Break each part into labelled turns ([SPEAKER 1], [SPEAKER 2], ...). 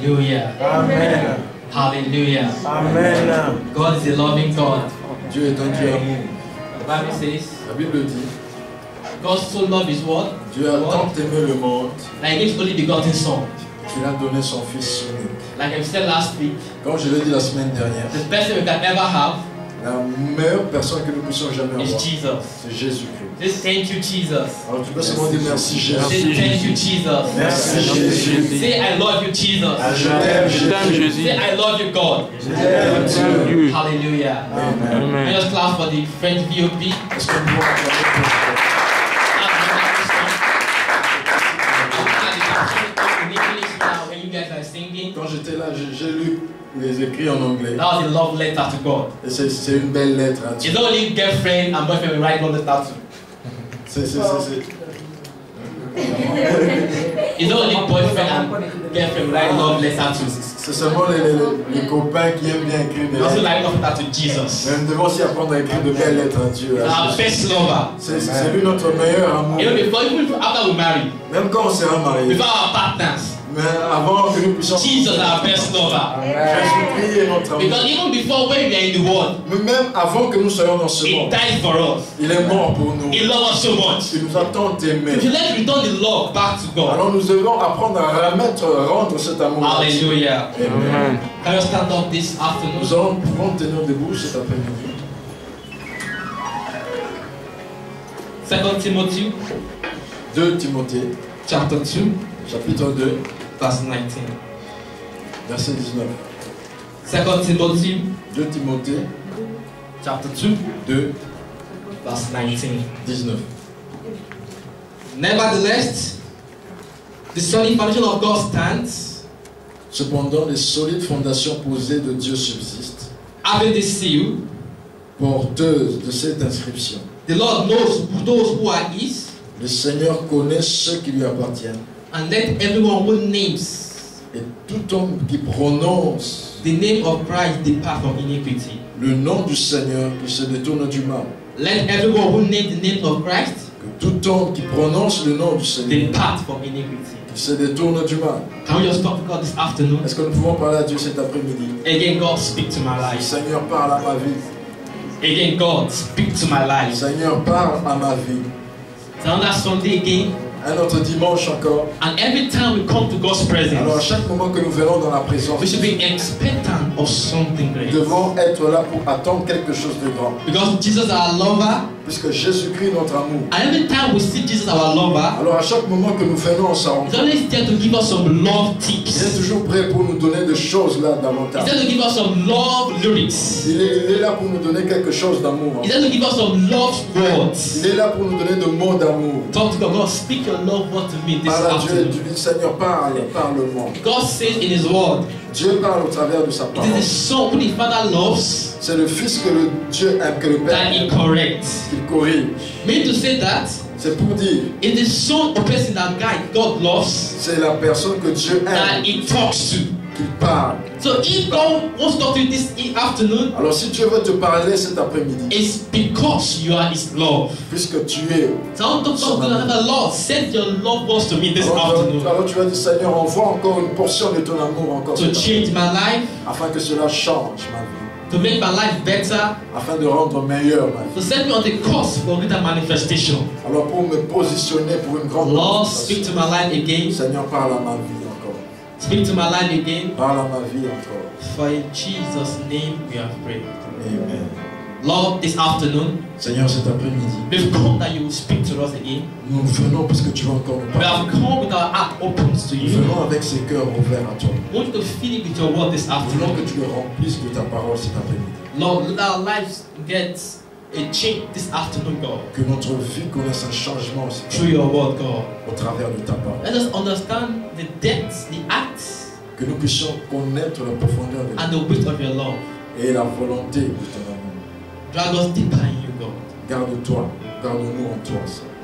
[SPEAKER 1] Hallelujah.
[SPEAKER 2] Amen.
[SPEAKER 1] Hallelujah.
[SPEAKER 2] Amen.
[SPEAKER 1] God is a loving God.
[SPEAKER 3] Dieu est un Dieu amour.
[SPEAKER 1] The Bible says,
[SPEAKER 3] La Bible dit,
[SPEAKER 1] God so loved his word.
[SPEAKER 3] Dieu a tant aimé le monde
[SPEAKER 1] Like his only begotten son.
[SPEAKER 3] qu'il a donné son Fils unique.
[SPEAKER 1] Like I said last week,
[SPEAKER 3] Comme je l'ai dit la semaine dernière,
[SPEAKER 1] the best thing we can ever have
[SPEAKER 3] la meilleure personne que nous puissions jamais
[SPEAKER 1] is
[SPEAKER 3] avoir,
[SPEAKER 1] Jesus.
[SPEAKER 3] c'est Jésus-Christ.
[SPEAKER 1] Just thank you, Jesus.
[SPEAKER 3] Alors tu peux seulement dire merci Jésus.
[SPEAKER 1] Say thank you, Jesus.
[SPEAKER 3] Merci Jésus.
[SPEAKER 1] Say I love you, Jesus.
[SPEAKER 3] Je t'aime Jésus.
[SPEAKER 1] Say I love you, God.
[SPEAKER 3] Je t'aime Dieu.
[SPEAKER 1] Hallelujah.
[SPEAKER 3] Amen.
[SPEAKER 1] Let us clap for the French VOP.
[SPEAKER 3] Est-ce que nous pouvons acclamer pour ça? Quand j'étais là, j'ai lu les écrits en anglais.
[SPEAKER 1] That was a love letter to God.
[SPEAKER 3] Et c'est une belle lettre à Dieu.
[SPEAKER 1] It's not only girlfriend and boyfriend we write love letter to.
[SPEAKER 3] C'est
[SPEAKER 1] It's not only boyfriend and girlfriend we write love letter to.
[SPEAKER 3] c'est seulement les copains qui aiment bien écrire des
[SPEAKER 1] We also
[SPEAKER 3] lettres.
[SPEAKER 1] like love letter to Jesus.
[SPEAKER 3] Mais nous devons aussi apprendre à écrire de belles lettres à Dieu. à
[SPEAKER 1] Our
[SPEAKER 3] Jésus.
[SPEAKER 1] best lover.
[SPEAKER 3] C'est lui notre meilleur amour.
[SPEAKER 1] You know, even after we marry,
[SPEAKER 3] Même quand on sera marié.
[SPEAKER 1] before our partners,
[SPEAKER 3] Mais avant que nous puissions.
[SPEAKER 1] Jesus is our best lover.
[SPEAKER 3] Jésus-Christ est notre amour.
[SPEAKER 1] Because even before when we are in the world,
[SPEAKER 3] Mais même avant que nous soyons dans ce
[SPEAKER 1] He
[SPEAKER 3] monde,
[SPEAKER 1] died for us.
[SPEAKER 3] il est mort pour nous.
[SPEAKER 1] He loved us so much.
[SPEAKER 3] Il nous a tant aimés.
[SPEAKER 1] So let's return the love back to God.
[SPEAKER 3] Alors nous devons apprendre à rendre cet amour.
[SPEAKER 1] Hallelujah.
[SPEAKER 3] Amen.
[SPEAKER 1] Can you stand up this afternoon?
[SPEAKER 3] Nous allons pouvoir tenir debout cet après-midi.
[SPEAKER 1] 2 Timothy
[SPEAKER 3] 2 Timothée,
[SPEAKER 1] chapter 2,
[SPEAKER 3] chapitre 2,
[SPEAKER 1] verse 19.
[SPEAKER 3] verset 19.
[SPEAKER 1] 2 Timothy
[SPEAKER 3] 2 Timothée,
[SPEAKER 1] chapter 2,
[SPEAKER 3] 2,
[SPEAKER 1] verse 19.
[SPEAKER 3] 19.
[SPEAKER 1] Nevertheless, the solid foundation of God stands,
[SPEAKER 3] Cependant, les solides fondations posées de Dieu subsistent,
[SPEAKER 1] having this seal.
[SPEAKER 3] porteuses de cette inscription.
[SPEAKER 1] The Lord knows those who are His,
[SPEAKER 3] Le Seigneur connaît ceux qui lui appartiennent.
[SPEAKER 1] and let everyone who names
[SPEAKER 3] Et tout homme qui prononce
[SPEAKER 1] the name of Christ depart from iniquity.
[SPEAKER 3] le nom du Seigneur, qui se détourne du mal.
[SPEAKER 1] Let everyone who names the name of Christ
[SPEAKER 3] Que tout homme qui prononce le nom du Seigneur,
[SPEAKER 1] depart from iniquity.
[SPEAKER 3] qui se détourne du mal.
[SPEAKER 1] Can we just talk to God this afternoon?
[SPEAKER 3] Est-ce que nous pouvons parler à Dieu cet après-midi?
[SPEAKER 1] Again, God, speak to my life.
[SPEAKER 3] Seigneur, parle à ma vie.
[SPEAKER 1] Again, God, speak to my life.
[SPEAKER 3] Seigneur, parle à ma vie.
[SPEAKER 1] It's another Sunday again,
[SPEAKER 3] Un autre dimanche encore.
[SPEAKER 1] and every time we come to God's
[SPEAKER 3] Alors à
[SPEAKER 1] presence,
[SPEAKER 3] chaque moment que nous venons dans la présence,
[SPEAKER 1] we should be expectant of something
[SPEAKER 3] nous
[SPEAKER 1] great.
[SPEAKER 3] devons être là pour attendre quelque chose de grand.
[SPEAKER 1] Because Jesus is our lover,
[SPEAKER 3] Puisque Jésus-Christ est notre amour.
[SPEAKER 1] and every time we see Jesus our lover,
[SPEAKER 3] Alors à chaque moment que nous venons en sa
[SPEAKER 1] He's
[SPEAKER 3] rencontre,
[SPEAKER 1] always there to give us some love
[SPEAKER 3] il est
[SPEAKER 1] tips.
[SPEAKER 3] toujours prêt pour nous donner des choses là
[SPEAKER 1] He's
[SPEAKER 3] davantage.
[SPEAKER 1] there to give us some love lyrics.
[SPEAKER 3] Il est là pour nous donner quelque chose d'amour.
[SPEAKER 1] He's there to give us some love words.
[SPEAKER 3] Il est là pour nous donner de mots d'amour.
[SPEAKER 1] Talk to God. God, speak your love word to me this
[SPEAKER 3] Parle à Dieu et
[SPEAKER 1] afternoon.
[SPEAKER 3] tu dis Seigneur, parle-moi.
[SPEAKER 1] God says in His word,
[SPEAKER 3] Dieu parle au travers de sa
[SPEAKER 1] it
[SPEAKER 3] parole.
[SPEAKER 1] is the son who the Father loves
[SPEAKER 3] C'est le Fils que le Dieu aime, que le Père
[SPEAKER 1] that He
[SPEAKER 3] aime,
[SPEAKER 1] corrects.
[SPEAKER 3] qu'il corrige.
[SPEAKER 1] Meaning to say that
[SPEAKER 3] C'est pour dire,
[SPEAKER 1] it is the son or person that God loves
[SPEAKER 3] c'est la personne que Dieu
[SPEAKER 1] that
[SPEAKER 3] aime
[SPEAKER 1] He talks to.
[SPEAKER 3] qu'il parle.
[SPEAKER 1] So if God wants to talk to you this afternoon,
[SPEAKER 3] Alors si Dieu veut te parler cet après-midi,
[SPEAKER 1] it's because you are His love.
[SPEAKER 3] puisque tu es,
[SPEAKER 1] So I want to talk to the Lord. Send your love words to me this afternoon
[SPEAKER 3] alors tu vas dire Seigneur, envoie encore une portion de ton amour encore
[SPEAKER 1] to
[SPEAKER 3] cet après-midi,
[SPEAKER 1] change my life,
[SPEAKER 3] afin que cela change ma vie,
[SPEAKER 1] to make my life better,
[SPEAKER 3] afin de rendre meilleure ma vie.
[SPEAKER 1] to set me on the course for greater manifestation.
[SPEAKER 3] Alors pour me positionner pour une grande
[SPEAKER 1] Lord,
[SPEAKER 3] manifestation,
[SPEAKER 1] speak to my life again.
[SPEAKER 3] Seigneur, parle à ma vie encore.
[SPEAKER 1] Speak to my life again.
[SPEAKER 3] Parle à ma vie encore.
[SPEAKER 1] For in Jesus' name we have prayed.
[SPEAKER 3] Amen.
[SPEAKER 1] Lord, this afternoon,
[SPEAKER 3] Seigneur, cet après-midi,
[SPEAKER 1] we've come that you will speak to us again.
[SPEAKER 3] nous venons parce que tu vas encore nous
[SPEAKER 1] We
[SPEAKER 3] parler.
[SPEAKER 1] have come with our heart open to
[SPEAKER 3] Nous
[SPEAKER 1] you.
[SPEAKER 3] venons avec ces cœurs ouverts à toi.
[SPEAKER 1] We want you to fill it with your word this
[SPEAKER 3] Nous voulons
[SPEAKER 1] afternoon.
[SPEAKER 3] que tu le remplisses de ta parole cet après-midi.
[SPEAKER 1] Lord, let our lives get a change this afternoon, God.
[SPEAKER 3] Que notre vie connaisse un changement aussi
[SPEAKER 1] Through your word, God.
[SPEAKER 3] au travers de ta parole.
[SPEAKER 1] Let us understand the depths, the acts,
[SPEAKER 3] Que nous puissions connaître la profondeur de
[SPEAKER 1] and the width of your love.
[SPEAKER 3] et la volonté de ton amour.
[SPEAKER 1] Drag us deeper in you, God.
[SPEAKER 3] Garde-toi, garde-nous en toi.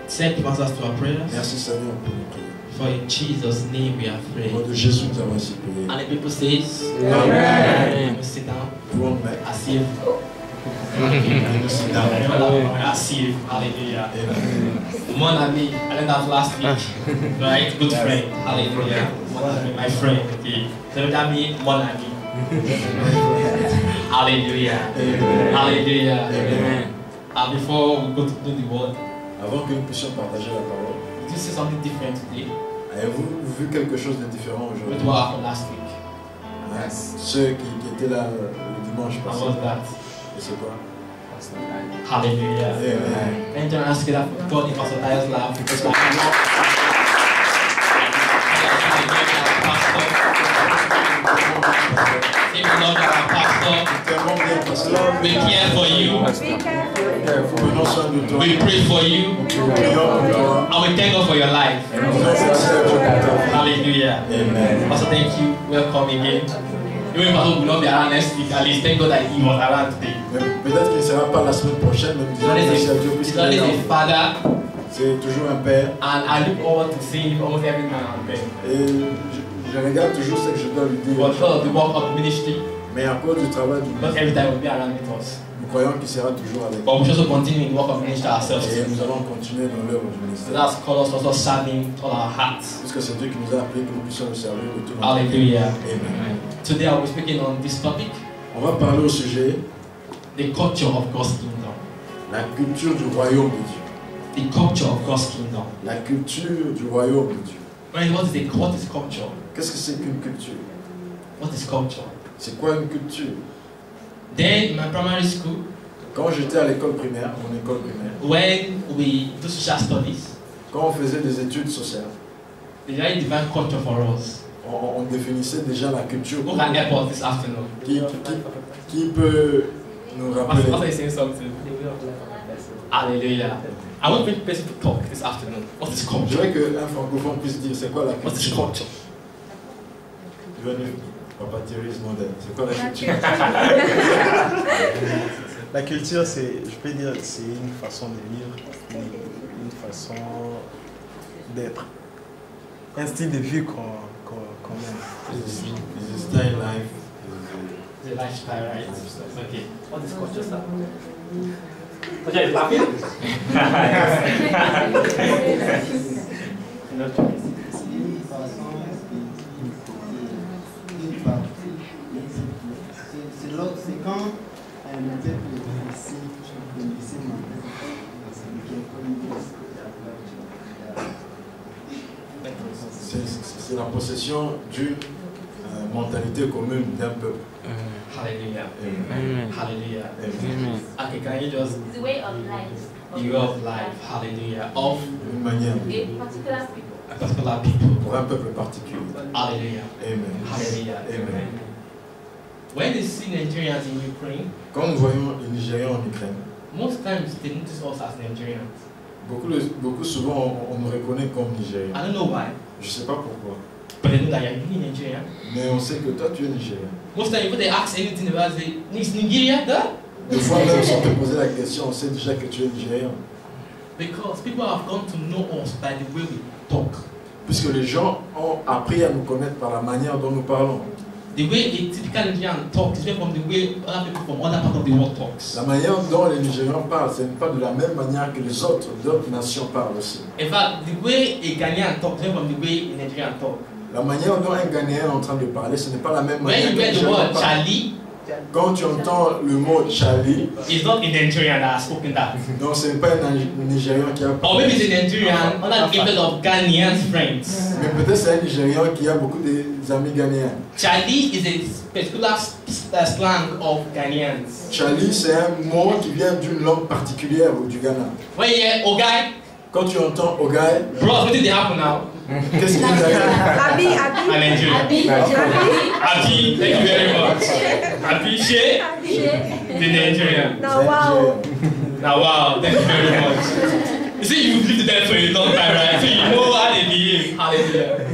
[SPEAKER 3] Seigneur.
[SPEAKER 1] Send answers to our prayers.
[SPEAKER 3] Merci Seigneur pour nos prières.
[SPEAKER 1] For in Jesus' name we have
[SPEAKER 3] Au nom
[SPEAKER 1] prayed.
[SPEAKER 3] de Jésus, nous avons ainsi prié.
[SPEAKER 1] And the people says,
[SPEAKER 3] Amen.
[SPEAKER 1] We sit down.
[SPEAKER 3] Nous pouvons nous mettre.
[SPEAKER 1] As if Asif, hallelujah. Mon ami, I learned that last week, right? Good friend, hallelujah. Mon ami, my friend, okay. So that means mon ami. Hallelujah. Hallelujah. Amen. Before we go to do the word,
[SPEAKER 3] Avant que nous puissions partager la parole,
[SPEAKER 1] did you see something different today?
[SPEAKER 3] avez-vous vu quelque chose de différent
[SPEAKER 1] With
[SPEAKER 3] aujourd'hui?
[SPEAKER 1] what happened last week?
[SPEAKER 3] Ceux qui étaient là le dimanche
[SPEAKER 1] How
[SPEAKER 3] passé,
[SPEAKER 1] was that?
[SPEAKER 3] et c'est quoi?
[SPEAKER 1] Hallelujah.
[SPEAKER 3] Amen.
[SPEAKER 1] And don't ask that for God in Pastor Tyler's life because if you love our pastor,
[SPEAKER 3] Tellement bien parce que
[SPEAKER 1] we care for you,
[SPEAKER 3] prenons soin de toi.
[SPEAKER 1] we pray for you,
[SPEAKER 3] Prions pour toi.
[SPEAKER 1] and we thank God for your life.
[SPEAKER 3] Et nous disons merci à Dieu pour ta vie.
[SPEAKER 1] Hallelujah.
[SPEAKER 3] Amen.
[SPEAKER 1] Pastor, thank you. Welcome again. Even Pastor will not be around next week, at least thank God that he was around today.
[SPEAKER 3] Mais peut-être qu'il ne sera pas la semaine prochaine, mais nous disons merci à Dieu
[SPEAKER 1] He's
[SPEAKER 3] puisqu'il
[SPEAKER 1] always
[SPEAKER 3] est
[SPEAKER 1] a
[SPEAKER 3] là.
[SPEAKER 1] father,
[SPEAKER 3] C'est toujours un père.
[SPEAKER 1] and I look forward to seeing him almost every now and then.
[SPEAKER 3] Et je regarde toujours ce que je dois lui dire.
[SPEAKER 1] But because of the work of the ministry,
[SPEAKER 3] Mais à cause du travail du
[SPEAKER 1] not
[SPEAKER 3] ministère,
[SPEAKER 1] every time will be around with us.
[SPEAKER 3] nous croyons qu'il sera toujours avec nous.
[SPEAKER 1] But we should also continue in the work of ministry ourselves.
[SPEAKER 3] Et nous allons continuer dans l'œuvre du
[SPEAKER 1] So
[SPEAKER 3] ministère.
[SPEAKER 1] that's called us also serving all our hearts.
[SPEAKER 3] Puisque c'est Dieu qui nous a appelés que nous puissions le servir de tout notre
[SPEAKER 1] Hallelujah.
[SPEAKER 3] Amen.
[SPEAKER 1] Today I will be speaking on this topic,
[SPEAKER 3] On va parler au sujet
[SPEAKER 1] the culture of God's kingdom.
[SPEAKER 3] la culture du royaume de Dieu.
[SPEAKER 1] The culture of God's kingdom.
[SPEAKER 3] La culture du royaume de Dieu.
[SPEAKER 1] What is culture?
[SPEAKER 3] Qu'est-ce que c'est qu'une culture?
[SPEAKER 1] What is culture?
[SPEAKER 3] C'est quoi une culture?
[SPEAKER 1] Then in my primary school,
[SPEAKER 3] Quand j'étais à l'école primaire, mon école primaire,
[SPEAKER 1] when we do social studies,
[SPEAKER 3] quand on faisait des études sociales,
[SPEAKER 1] they really define culture for us.
[SPEAKER 3] on définissait déjà la culture.
[SPEAKER 1] Who can help us this afternoon?
[SPEAKER 3] Qui peut nous rappeler?
[SPEAKER 1] Pastor is saying something. Hallelujah. I want one person to talk this afternoon. What is
[SPEAKER 3] Je
[SPEAKER 1] culture?
[SPEAKER 3] voudrais qu'un francophone puisse dire c'est quoi la
[SPEAKER 1] What is
[SPEAKER 3] culture?
[SPEAKER 1] culture?
[SPEAKER 3] Venez, Papa Thierry modèle. C'est quoi la culture?
[SPEAKER 2] La culture, c'est, je peux dire, c'est une façon de vivre, une façon d'être, un style de vie qu'on aime.
[SPEAKER 3] It's a style life.
[SPEAKER 1] The lifestyle, right? Okay. What is culture, sir? Okay, is laughing?
[SPEAKER 4] C'est quand le peuple ici,
[SPEAKER 3] C'est la possession d'une mentalité commune d'un peuple.
[SPEAKER 1] Hallelujah.
[SPEAKER 3] Amen.
[SPEAKER 1] Hallelujah.
[SPEAKER 3] Amen.
[SPEAKER 1] Okay, can you just
[SPEAKER 5] It's the way of life.
[SPEAKER 1] the way of life? Hallelujah. Of
[SPEAKER 3] Une manière de vivre.
[SPEAKER 5] A particular people.
[SPEAKER 1] particular people.
[SPEAKER 3] Pour un peuple particulier.
[SPEAKER 1] Hallelujah.
[SPEAKER 3] Amen.
[SPEAKER 1] Hallelujah.
[SPEAKER 3] Amen.
[SPEAKER 1] When they see Nigerians in Ukraine,
[SPEAKER 3] Quand nous voyons les Nigériens en Ukraine,
[SPEAKER 1] most times they notice us as Nigerians.
[SPEAKER 3] beaucoup souvent on nous reconnaît comme Nigériens.
[SPEAKER 1] I don't know why,
[SPEAKER 3] Je ne sais pas pourquoi.
[SPEAKER 1] but they know that you're really Nigerian.
[SPEAKER 3] Mais on sait que toi tu es Nigérien.
[SPEAKER 1] Most times, if they ask anything about it, is Nigeria there?
[SPEAKER 3] Des fois même sans te poser la question, on sait déjà que tu es Nigérien.
[SPEAKER 1] Because people have come to know us by the way we talk.
[SPEAKER 3] Puisque les gens ont appris à nous connaître par la manière dont nous parlons.
[SPEAKER 1] The way a typical Nigerian talks is different from the way other people from other parts of the world talks.
[SPEAKER 3] La manière dont les Nigériens parlent, ce n'est pas de la même manière que les autres d'autres nations parlent aussi.
[SPEAKER 1] In fact, the way a Ghanaian talks is different from the way a Nigerian talks.
[SPEAKER 3] La manière dont un Ghanéen est en train de parler, ce n'est pas la même
[SPEAKER 1] When
[SPEAKER 3] manière
[SPEAKER 1] you
[SPEAKER 3] que
[SPEAKER 1] hear the
[SPEAKER 3] Nigérien
[SPEAKER 1] word
[SPEAKER 3] parle.
[SPEAKER 1] Charlie,
[SPEAKER 3] Quand tu entends le mot Charlie,
[SPEAKER 1] it's not a Nigerian that has spoken that.
[SPEAKER 3] non, ce n'est pas un Nigérien qui a
[SPEAKER 1] Or
[SPEAKER 3] parlé.
[SPEAKER 1] maybe it's a Nigerian under the influence of Ghanaian friends.
[SPEAKER 3] Mais peut-être c'est un Nigérien qui a beaucoup d'amis ghanéens.
[SPEAKER 1] Charlie is a particular slang of Ghanaians.
[SPEAKER 3] Charlie, c'est un mot qui vient d'une langue particulière du Ghana.
[SPEAKER 1] When you hear Ogai,
[SPEAKER 3] Quand tu entends Ogai,
[SPEAKER 1] bros, what did they happen now?
[SPEAKER 3] qu'est-ce qu'il a
[SPEAKER 6] Abi,
[SPEAKER 1] A Nigerian. Abi, thank you very much. Abi She, the Nigerian.
[SPEAKER 6] Now, wow.
[SPEAKER 1] Now, wow, thank you very much. You see, you've lived there for a long time, right? So you know how they behave. Hallelujah.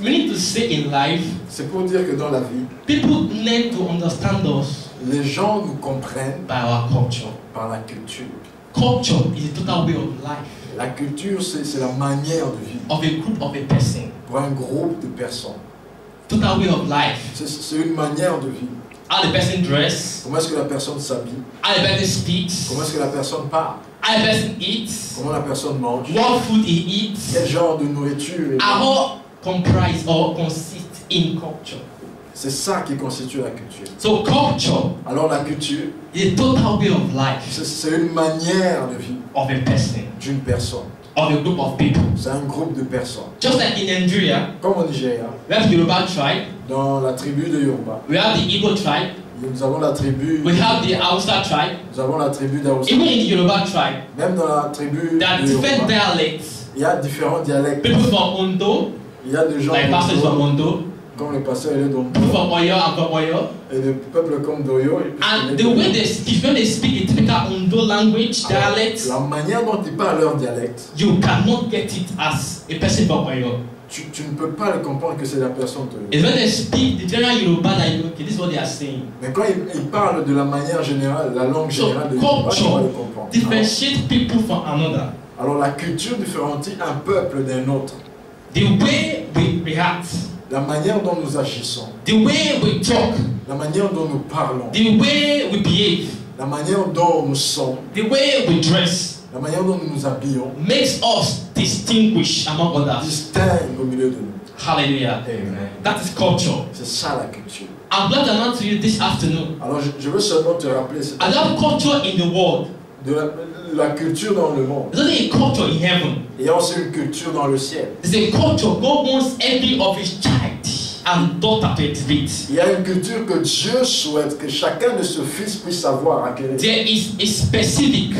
[SPEAKER 1] We need to say in life,
[SPEAKER 3] C'est pour dire que dans la vie,
[SPEAKER 1] people learn to understand us
[SPEAKER 3] les gens nous comprennent
[SPEAKER 1] by our culture.
[SPEAKER 3] par la culture.
[SPEAKER 1] Culture is a total way of life
[SPEAKER 3] La culture, c'est la manière de vivre
[SPEAKER 1] of a group of a person.
[SPEAKER 3] pour un groupe de personnes.
[SPEAKER 1] Total way of life.
[SPEAKER 3] C'est une manière de vivre.
[SPEAKER 1] how the person dress,
[SPEAKER 3] comment est-ce que la personne s'habille,
[SPEAKER 1] how the person speaks,
[SPEAKER 3] comment est-ce que la personne parle,
[SPEAKER 1] how the person eats,
[SPEAKER 3] comment la personne mange,
[SPEAKER 1] what food he eats,
[SPEAKER 3] quel genre de nourriture.
[SPEAKER 1] are all comprised or consist in culture.
[SPEAKER 3] C'est ça qui constitue la culture.
[SPEAKER 1] So culture
[SPEAKER 3] Alors la culture,
[SPEAKER 1] is a total way of life
[SPEAKER 3] c'est une manière de vie
[SPEAKER 1] of a person,
[SPEAKER 3] d'une personne.
[SPEAKER 1] of a group of people.
[SPEAKER 3] C'est un groupe de personnes.
[SPEAKER 1] Just like in Nigeria,
[SPEAKER 3] Comme au Nigeria,
[SPEAKER 1] we have the Yoruba tribe,
[SPEAKER 3] dans la tribu de Yoruba,
[SPEAKER 1] we have the Igbo tribe,
[SPEAKER 3] nous avons la tribu,
[SPEAKER 1] we have the Hausa tribe.
[SPEAKER 3] nous avons la tribu d'Aoussa.
[SPEAKER 1] Even in the Yoruba tribe,
[SPEAKER 3] Même dans la tribu
[SPEAKER 1] there are
[SPEAKER 3] de
[SPEAKER 1] different
[SPEAKER 3] Yoruba,
[SPEAKER 1] dialects.
[SPEAKER 3] il y a différents dialectes.
[SPEAKER 1] People from Ondo,
[SPEAKER 3] Il y a des gens
[SPEAKER 1] like pastors from Ondo,
[SPEAKER 3] comme le pasteur est d'Ondo,
[SPEAKER 1] people from Oyo and from Oyo.
[SPEAKER 3] et des peuples comme d'Oyo.
[SPEAKER 1] And the way they speak, when they speak a typical Ondo language, dialect,
[SPEAKER 3] La manière dont ils parlent leur dialecte,
[SPEAKER 1] you cannot get it as a person from Oyo.
[SPEAKER 3] tu ne peux pas le comprendre que c'est la personne d'Oyo.
[SPEAKER 1] It's when they speak the general Yoruba that you know, okay, this is what they are saying.
[SPEAKER 3] Mais quand ils parlent de la manière générale, la langue générale de Yoruba, tu vas le comprendre.
[SPEAKER 1] Differentiate people from another.
[SPEAKER 3] Alors la culture différencie un peuple d'un autre.
[SPEAKER 1] The way we react,
[SPEAKER 3] La manière dont nous agissons,
[SPEAKER 1] the way we talk,
[SPEAKER 3] la manière dont nous parlons,
[SPEAKER 1] the way we behave,
[SPEAKER 3] la manière dont nous sommes,
[SPEAKER 1] the way we dress,
[SPEAKER 3] la manière dont nous nous habillons,
[SPEAKER 1] makes us distinguish among others.
[SPEAKER 3] distingue au milieu de nous.
[SPEAKER 1] Hallelujah.
[SPEAKER 3] Amen.
[SPEAKER 1] That is culture.
[SPEAKER 3] C'est ça la culture.
[SPEAKER 1] I'm glad to announce to you this afternoon.
[SPEAKER 3] Alors je veux seulement te rappeler cette
[SPEAKER 1] Another culture in the world.
[SPEAKER 3] de la culture dans le monde.
[SPEAKER 1] There's only a culture in heaven.
[SPEAKER 3] Il y a aussi une culture dans le ciel.
[SPEAKER 1] There's a culture God wants every of his child and daughter to exhibit.
[SPEAKER 3] Il y a une culture que Dieu souhaite que chacun de ses fils puisse avoir acquérir.
[SPEAKER 1] There is a specific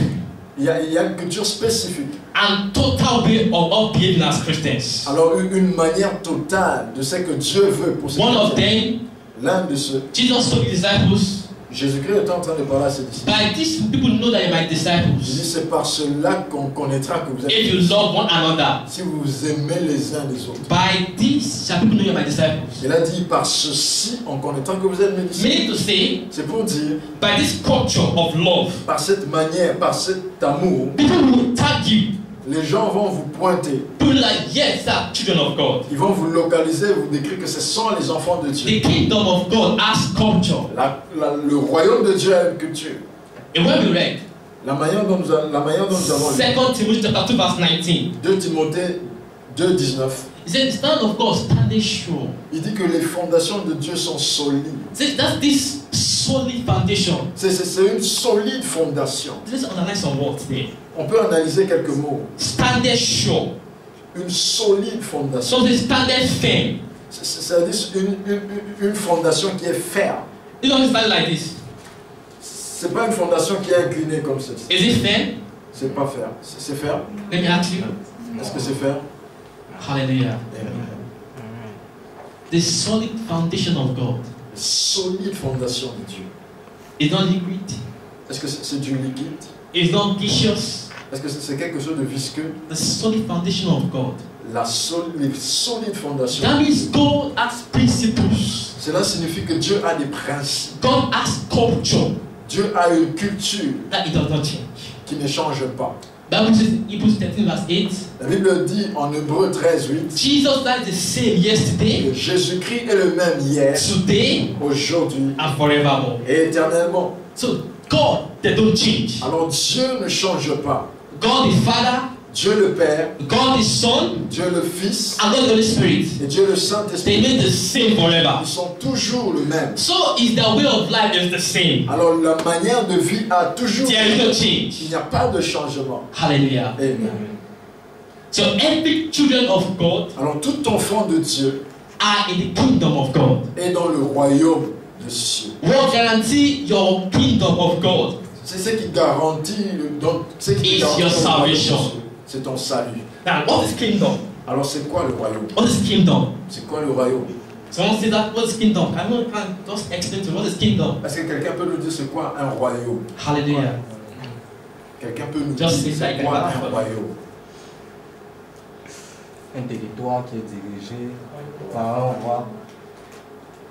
[SPEAKER 3] Il y a une culture spécifique.
[SPEAKER 1] and total way of behaving as Christians.
[SPEAKER 3] Alors une manière totale de ce que Dieu veut pour ses
[SPEAKER 1] One of
[SPEAKER 3] chrétiens.
[SPEAKER 1] them,
[SPEAKER 3] L'un de ceux,
[SPEAKER 1] Jesus told his disciples,
[SPEAKER 3] Jésus-Christ était en train de parler à ses disciples.
[SPEAKER 1] by this people know that you're my
[SPEAKER 3] Il dit
[SPEAKER 1] disciples
[SPEAKER 3] c'est par cela qu'on connaîtra que vous êtes
[SPEAKER 1] if you love one another.
[SPEAKER 3] si vous vous aimez les uns les autres.
[SPEAKER 1] By this shall people know you're my disciples.
[SPEAKER 3] Il a dit par ceci on connaîtra que vous êtes mes disciples.
[SPEAKER 1] Meaning to say,
[SPEAKER 3] C'est pour dire
[SPEAKER 1] by this culture of love,
[SPEAKER 3] par cette manière, par cet amour,
[SPEAKER 1] people will tag you.
[SPEAKER 3] les gens vont vous pointer.
[SPEAKER 1] People like, yes, they are children of God.
[SPEAKER 3] Ils vont vous localiser, vous décrire que ce sont les enfants de Dieu.
[SPEAKER 1] The kingdom of God has culture.
[SPEAKER 3] Le royaume de Dieu a une culture.
[SPEAKER 1] And when we read
[SPEAKER 3] La manière dont nous avons lu.
[SPEAKER 1] 2 Timothy chapter 2 verse 19,
[SPEAKER 3] 2 Timothée 2, 19.
[SPEAKER 1] it says, the stand of God standing sure.
[SPEAKER 3] Il dit que les fondations de Dieu sont solides.
[SPEAKER 1] See, that's this solid foundation.
[SPEAKER 3] C'est une solide fondation.
[SPEAKER 1] Let's analyze some words there.
[SPEAKER 3] On peut analyser quelques mots.
[SPEAKER 1] Standing sure.
[SPEAKER 3] Une solide fondation.
[SPEAKER 1] So the standing firm.
[SPEAKER 3] C'est-à-dire une fondation qui est ferme.
[SPEAKER 1] You don't stand like this.
[SPEAKER 3] C'est pas une fondation qui est inclinée comme ceci.
[SPEAKER 1] Is it firm?
[SPEAKER 3] C'est pas ferme. C'est ferme.
[SPEAKER 1] Let me ask you.
[SPEAKER 3] Est-ce que c'est ferme?
[SPEAKER 1] Hallelujah.
[SPEAKER 3] Amen.
[SPEAKER 1] The solid foundation of God
[SPEAKER 3] Solide fondation de Dieu.
[SPEAKER 1] is not liquid.
[SPEAKER 3] Est-ce que c'est du liquide?
[SPEAKER 1] It's not vicious.
[SPEAKER 3] Est-ce que c'est quelque chose de visqueux?
[SPEAKER 1] The solid foundation of God.
[SPEAKER 3] Les solides fondations.
[SPEAKER 1] That means God has principles.
[SPEAKER 3] Cela signifie que Dieu a des principes.
[SPEAKER 1] God has culture
[SPEAKER 3] Dieu a une culture
[SPEAKER 1] that it does not change.
[SPEAKER 3] qui ne change pas.
[SPEAKER 1] Bible says in Hebrews 13 verse 8,
[SPEAKER 3] La Bible dit en Hébreux 13, 8
[SPEAKER 1] Jesus is the same yesterday,
[SPEAKER 3] que Jésus-Christ est le même hier,
[SPEAKER 1] today,
[SPEAKER 3] aujourd'hui
[SPEAKER 1] and forevermore.
[SPEAKER 3] et éternellement.
[SPEAKER 1] So God, they don't change.
[SPEAKER 3] Alors Dieu ne change pas.
[SPEAKER 1] God the Father,
[SPEAKER 3] Dieu le Père,
[SPEAKER 1] God the Son,
[SPEAKER 3] Dieu le Fils
[SPEAKER 1] and God the Holy Spirit.
[SPEAKER 3] et Dieu le
[SPEAKER 1] They
[SPEAKER 3] Saint-Esprit.
[SPEAKER 1] remain the same forever.
[SPEAKER 3] Ils sont toujours le même.
[SPEAKER 1] So is their way of life is the same.
[SPEAKER 3] Alors la manière de vie a toujours.
[SPEAKER 1] There is no change.
[SPEAKER 3] Il n'y a pas de changement.
[SPEAKER 1] Hallelujah.
[SPEAKER 3] Amen.
[SPEAKER 1] So every children of God
[SPEAKER 3] Alors tout enfant de Dieu
[SPEAKER 1] are in the kingdom of God.
[SPEAKER 3] est dans le royaume de cieux.
[SPEAKER 1] What guarantee your kingdom of God?
[SPEAKER 3] C'est ce qui garantit
[SPEAKER 1] Is your salvation.
[SPEAKER 3] C'est ton salut.
[SPEAKER 1] Now, what is kingdom?
[SPEAKER 3] Alors c'est quoi le royaume?
[SPEAKER 1] What is kingdom?
[SPEAKER 3] C'est quoi le royaume?
[SPEAKER 1] Someone say that. What is kingdom? Can you just explain to me what is kingdom?
[SPEAKER 3] Est-ce que quelqu'un peut nous dire c'est quoi un royaume?
[SPEAKER 1] Hallelujah.
[SPEAKER 3] Quelqu'un peut nous
[SPEAKER 1] Just
[SPEAKER 3] dire
[SPEAKER 1] say
[SPEAKER 3] c'est
[SPEAKER 1] like
[SPEAKER 3] quoi
[SPEAKER 1] that.
[SPEAKER 3] un royaume?
[SPEAKER 5] Un territoire qui est dirigé par un roi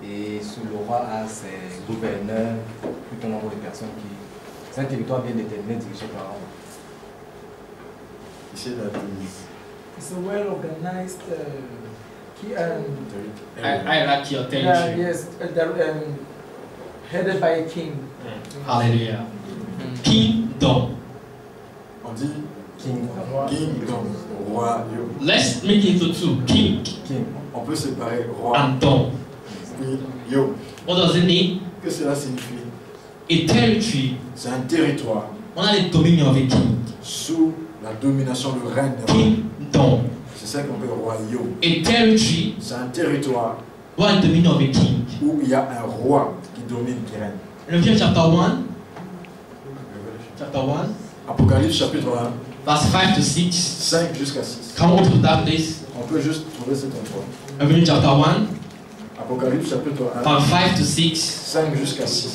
[SPEAKER 5] et sous le roi a ses gouverneurs, tout un nombre de personnes qui... C'est un territoire bien déterminé dirigé par un roi.
[SPEAKER 3] Ici la
[SPEAKER 6] It's a well organized
[SPEAKER 1] I like your
[SPEAKER 6] yeah,
[SPEAKER 1] territory.
[SPEAKER 6] yes, headed by a king.
[SPEAKER 1] Hallelujah. Kingdom.
[SPEAKER 3] On dit
[SPEAKER 5] Kingdom.
[SPEAKER 3] kingdom, royaume.
[SPEAKER 1] Let's make it into two. King
[SPEAKER 5] King.
[SPEAKER 3] On peut séparer roi
[SPEAKER 1] and dom.
[SPEAKER 3] et yo.
[SPEAKER 1] What does it mean?
[SPEAKER 3] Que cela signifie?
[SPEAKER 1] A territory
[SPEAKER 3] C'est un territoire
[SPEAKER 1] under the dominion of a king.
[SPEAKER 3] sous la domination, le règne d'un roi.
[SPEAKER 1] Kingdom.
[SPEAKER 3] C'est ça qu'on appelle royaume.
[SPEAKER 1] A territory
[SPEAKER 3] C'est un territoire
[SPEAKER 1] under the dominion of a king.
[SPEAKER 3] où il y a un roi qui domine, qui règne.
[SPEAKER 1] Revelation chapter 1. Chapter 1.
[SPEAKER 3] Apocalypse chapitre 1,
[SPEAKER 1] Verse 5 to 6.
[SPEAKER 3] 5 jusqu'à 6.
[SPEAKER 1] Come on to that place.
[SPEAKER 3] On peut juste trouver cet endroit.
[SPEAKER 1] Revelation chapter 1.
[SPEAKER 3] Apocalypse chapitre 1,
[SPEAKER 1] From 5 to 6.
[SPEAKER 3] 5 jusqu'à 6.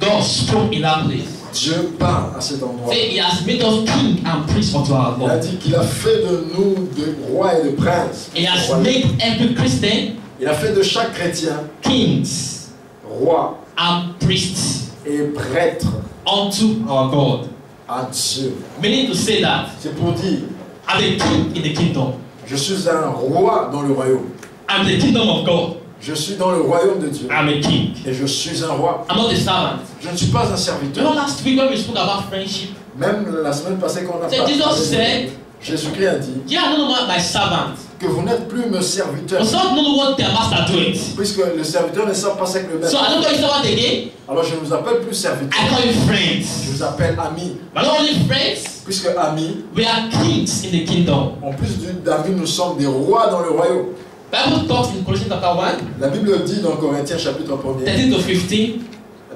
[SPEAKER 1] God spoke in that place.
[SPEAKER 3] Dieu parle à cet endroit.
[SPEAKER 1] Say he has made us king and priest unto our
[SPEAKER 3] Il a
[SPEAKER 1] God.
[SPEAKER 3] dit qu'il a fait de nous des rois et des princes.
[SPEAKER 1] He has made every Christian
[SPEAKER 3] Il a fait de chaque chrétien
[SPEAKER 1] kings
[SPEAKER 3] roi
[SPEAKER 1] and priests
[SPEAKER 3] et prêtre
[SPEAKER 1] unto our God.
[SPEAKER 3] à Dieu.
[SPEAKER 1] Meaning to say that
[SPEAKER 3] C'est pour dire,
[SPEAKER 1] I'm a king in the kingdom.
[SPEAKER 3] je suis un roi dans le royaume.
[SPEAKER 1] I'm the kingdom of God.
[SPEAKER 3] Je suis dans le royaume de Dieu.
[SPEAKER 1] I'm a king.
[SPEAKER 3] Et je suis un roi.
[SPEAKER 1] I'm not a servant.
[SPEAKER 3] Je ne suis pas un
[SPEAKER 1] You know,
[SPEAKER 3] serviteur.
[SPEAKER 1] last week when we spoke about friendship,
[SPEAKER 3] Même la semaine passée quand on a
[SPEAKER 1] So
[SPEAKER 3] parlé,
[SPEAKER 1] Jesus said,
[SPEAKER 3] Jésus-Christ a dit
[SPEAKER 1] yeah, I don't know my servant.
[SPEAKER 3] que vous n'êtes plus mes serviteurs.
[SPEAKER 1] But some don't know what their master doing.
[SPEAKER 3] Puisque le serviteur ne sait pas ce que le maître
[SPEAKER 1] So I don't call you servant again.
[SPEAKER 3] Alors je ne vous appelle plus serviteur.
[SPEAKER 1] I call you
[SPEAKER 3] Je
[SPEAKER 1] friends.
[SPEAKER 3] vous appelle ami.
[SPEAKER 1] But not only friends,
[SPEAKER 3] Puisque amis,
[SPEAKER 1] we are kings in the kingdom.
[SPEAKER 3] en plus d'amis, nous sommes des rois dans le royaume.
[SPEAKER 1] Bible talks in Colossians chapter 1,
[SPEAKER 3] La Bible dit dans Corinthiens chapitre 1er,
[SPEAKER 1] 13 to 15,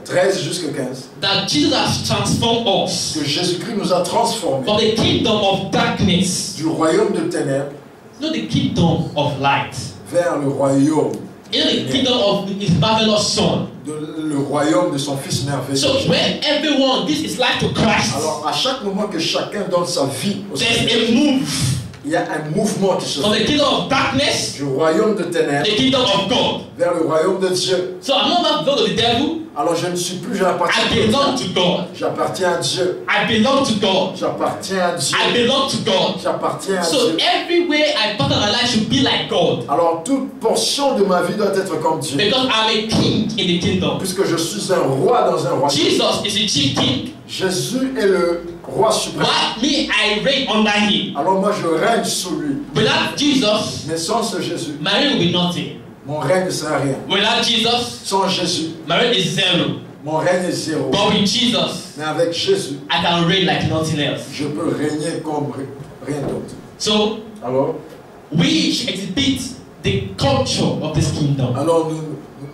[SPEAKER 3] 13 jusqu'à 15,
[SPEAKER 1] that Jesus has transformed us
[SPEAKER 3] que Jésus-Christ nous a transformés
[SPEAKER 1] from the kingdom of darkness,
[SPEAKER 3] du royaume de ténèbres
[SPEAKER 1] not the kingdom of light.
[SPEAKER 3] vers le royaume,
[SPEAKER 1] You know, the kingdom of his marvelous son.
[SPEAKER 3] le royaume de son Fils merveilleux.
[SPEAKER 1] So when everyone gives his life to Christ,
[SPEAKER 3] Alors à chaque moment que chacun donne sa vie au
[SPEAKER 1] there's
[SPEAKER 3] Seigneur,
[SPEAKER 1] a move
[SPEAKER 3] il y a un mouvement qui se
[SPEAKER 1] from the
[SPEAKER 3] fait
[SPEAKER 1] kingdom of darkness
[SPEAKER 3] du royaume de
[SPEAKER 1] to
[SPEAKER 3] ténèbres
[SPEAKER 1] the kingdom of God.
[SPEAKER 3] vers le royaume de Dieu.
[SPEAKER 1] So I'm not about to go to the devil.
[SPEAKER 3] Alors je ne suis plus,
[SPEAKER 1] I
[SPEAKER 3] j'appartiens
[SPEAKER 1] belong to God.
[SPEAKER 3] J'appartiens à Dieu.
[SPEAKER 1] I belong to God.
[SPEAKER 3] J'appartiens à Dieu.
[SPEAKER 1] I belong to God.
[SPEAKER 3] J'appartiens à
[SPEAKER 1] So
[SPEAKER 3] Dieu.
[SPEAKER 1] every way I part of my life should be like God.
[SPEAKER 3] Alors toute portion de ma vie doit être comme Dieu.
[SPEAKER 1] Because I'm a king in the kingdom.
[SPEAKER 3] Puisque je suis un roi dans un royaume.
[SPEAKER 1] Jesus is the chief king.
[SPEAKER 3] Jésus est le roi suprême.
[SPEAKER 1] Why me? I reign under him.
[SPEAKER 3] Alors moi je règne sous lui.
[SPEAKER 1] Without Jesus,
[SPEAKER 3] Mais sans ce Jésus,
[SPEAKER 1] my reign will be nothing.
[SPEAKER 3] mon règne ne sera rien.
[SPEAKER 1] Without Jesus,
[SPEAKER 3] Sans Jésus,
[SPEAKER 1] my reign is zero.
[SPEAKER 3] mon règne est zéro.
[SPEAKER 1] But with Jesus,
[SPEAKER 3] Mais avec Jésus,
[SPEAKER 1] I can reign like nothing else.
[SPEAKER 3] je peux régner comme rien d'autre.
[SPEAKER 1] So
[SPEAKER 3] Alors
[SPEAKER 1] we should exhibit the culture of this kingdom.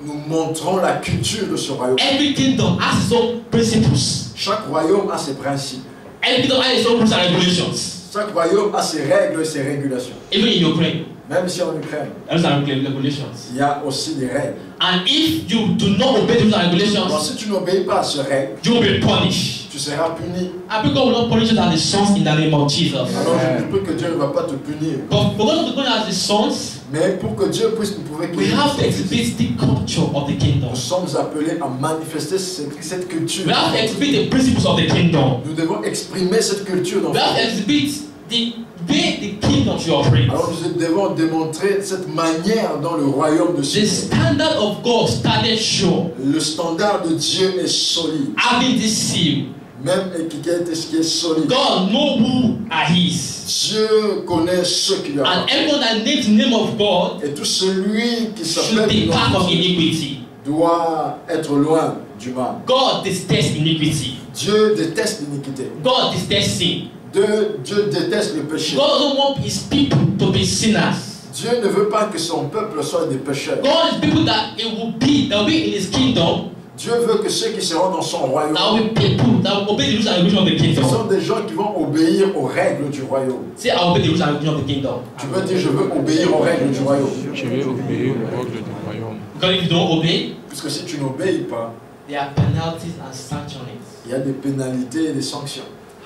[SPEAKER 3] nous montrons la culture de ce royaume.
[SPEAKER 1] Every kingdom has its own principles.
[SPEAKER 3] Chaque royaume a ses principes.
[SPEAKER 1] Every kingdom has its own rules and regulations.
[SPEAKER 3] Chaque royaume a ses règles et ses régulations.
[SPEAKER 1] Even in Ukraine,
[SPEAKER 3] Même si en Ukraine,
[SPEAKER 1] rules and regulations.
[SPEAKER 3] il y a aussi des règles.
[SPEAKER 1] And if you do not obey the rules and
[SPEAKER 3] Alors
[SPEAKER 1] regulations,
[SPEAKER 3] si tu n'obéis pas à ces règles,
[SPEAKER 1] you will be punished.
[SPEAKER 3] tu seras puni.
[SPEAKER 1] I pray God will not punish us as the sons in the name of Jesus.
[SPEAKER 3] Alors je prie que Dieu ne va pas te punir.
[SPEAKER 1] But for us to go as the sons,
[SPEAKER 3] Mais pour que Dieu puisse nous prouver
[SPEAKER 1] we have to exhibit the culture of the kingdom.
[SPEAKER 3] nous sommes appelés à manifester cette culture.
[SPEAKER 1] We have to exhibit the principles of the kingdom.
[SPEAKER 3] Nous devons exprimer cette culture dans
[SPEAKER 1] We have to exhibit the way the kingdom should operate.
[SPEAKER 3] Alors nous devons démontrer cette manière dans le royaume de
[SPEAKER 1] The
[SPEAKER 3] Dieu.
[SPEAKER 1] standard of God started sure.
[SPEAKER 3] Le standard de Dieu est solide.
[SPEAKER 1] Having this seal,
[SPEAKER 3] Même qui est solide.
[SPEAKER 1] God knows who are His.
[SPEAKER 3] Dieu connaît ceux qui lui
[SPEAKER 1] And
[SPEAKER 3] appartiennent.
[SPEAKER 1] everyone that names the name of God
[SPEAKER 3] Et tout celui qui
[SPEAKER 1] should
[SPEAKER 3] s'appelle le
[SPEAKER 1] depart
[SPEAKER 3] nom
[SPEAKER 1] from
[SPEAKER 3] de Dieu
[SPEAKER 1] iniquity.
[SPEAKER 3] doit être loin du mal.
[SPEAKER 1] God detests iniquity.
[SPEAKER 3] Dieu déteste l'iniquité.
[SPEAKER 1] God detests sin.
[SPEAKER 3] Dieu déteste le péché.
[SPEAKER 1] God doesn't want His people to be sinners.
[SPEAKER 3] Dieu ne veut pas que son peuple soit des pécheurs.
[SPEAKER 1] God is people that it will be in His kingdom.
[SPEAKER 3] Dieu veut que ceux qui seront dans son royaume,
[SPEAKER 1] That will be people that will obey the rules and regulations of the
[SPEAKER 3] ce
[SPEAKER 1] kingdom.
[SPEAKER 3] sont des gens qui vont obéir aux règles du royaume.
[SPEAKER 1] Say, I obey the rules and regulations of the kingdom.
[SPEAKER 3] Tu peux dire, je veux obéir aux règles du royaume.
[SPEAKER 7] Je vais obéir aux règles du royaume.
[SPEAKER 1] Because if you don't obey,
[SPEAKER 3] Puisque si tu n'obéis pas,
[SPEAKER 1] there are penalties and sanctions.
[SPEAKER 3] il y a des pénalités et des sanctions.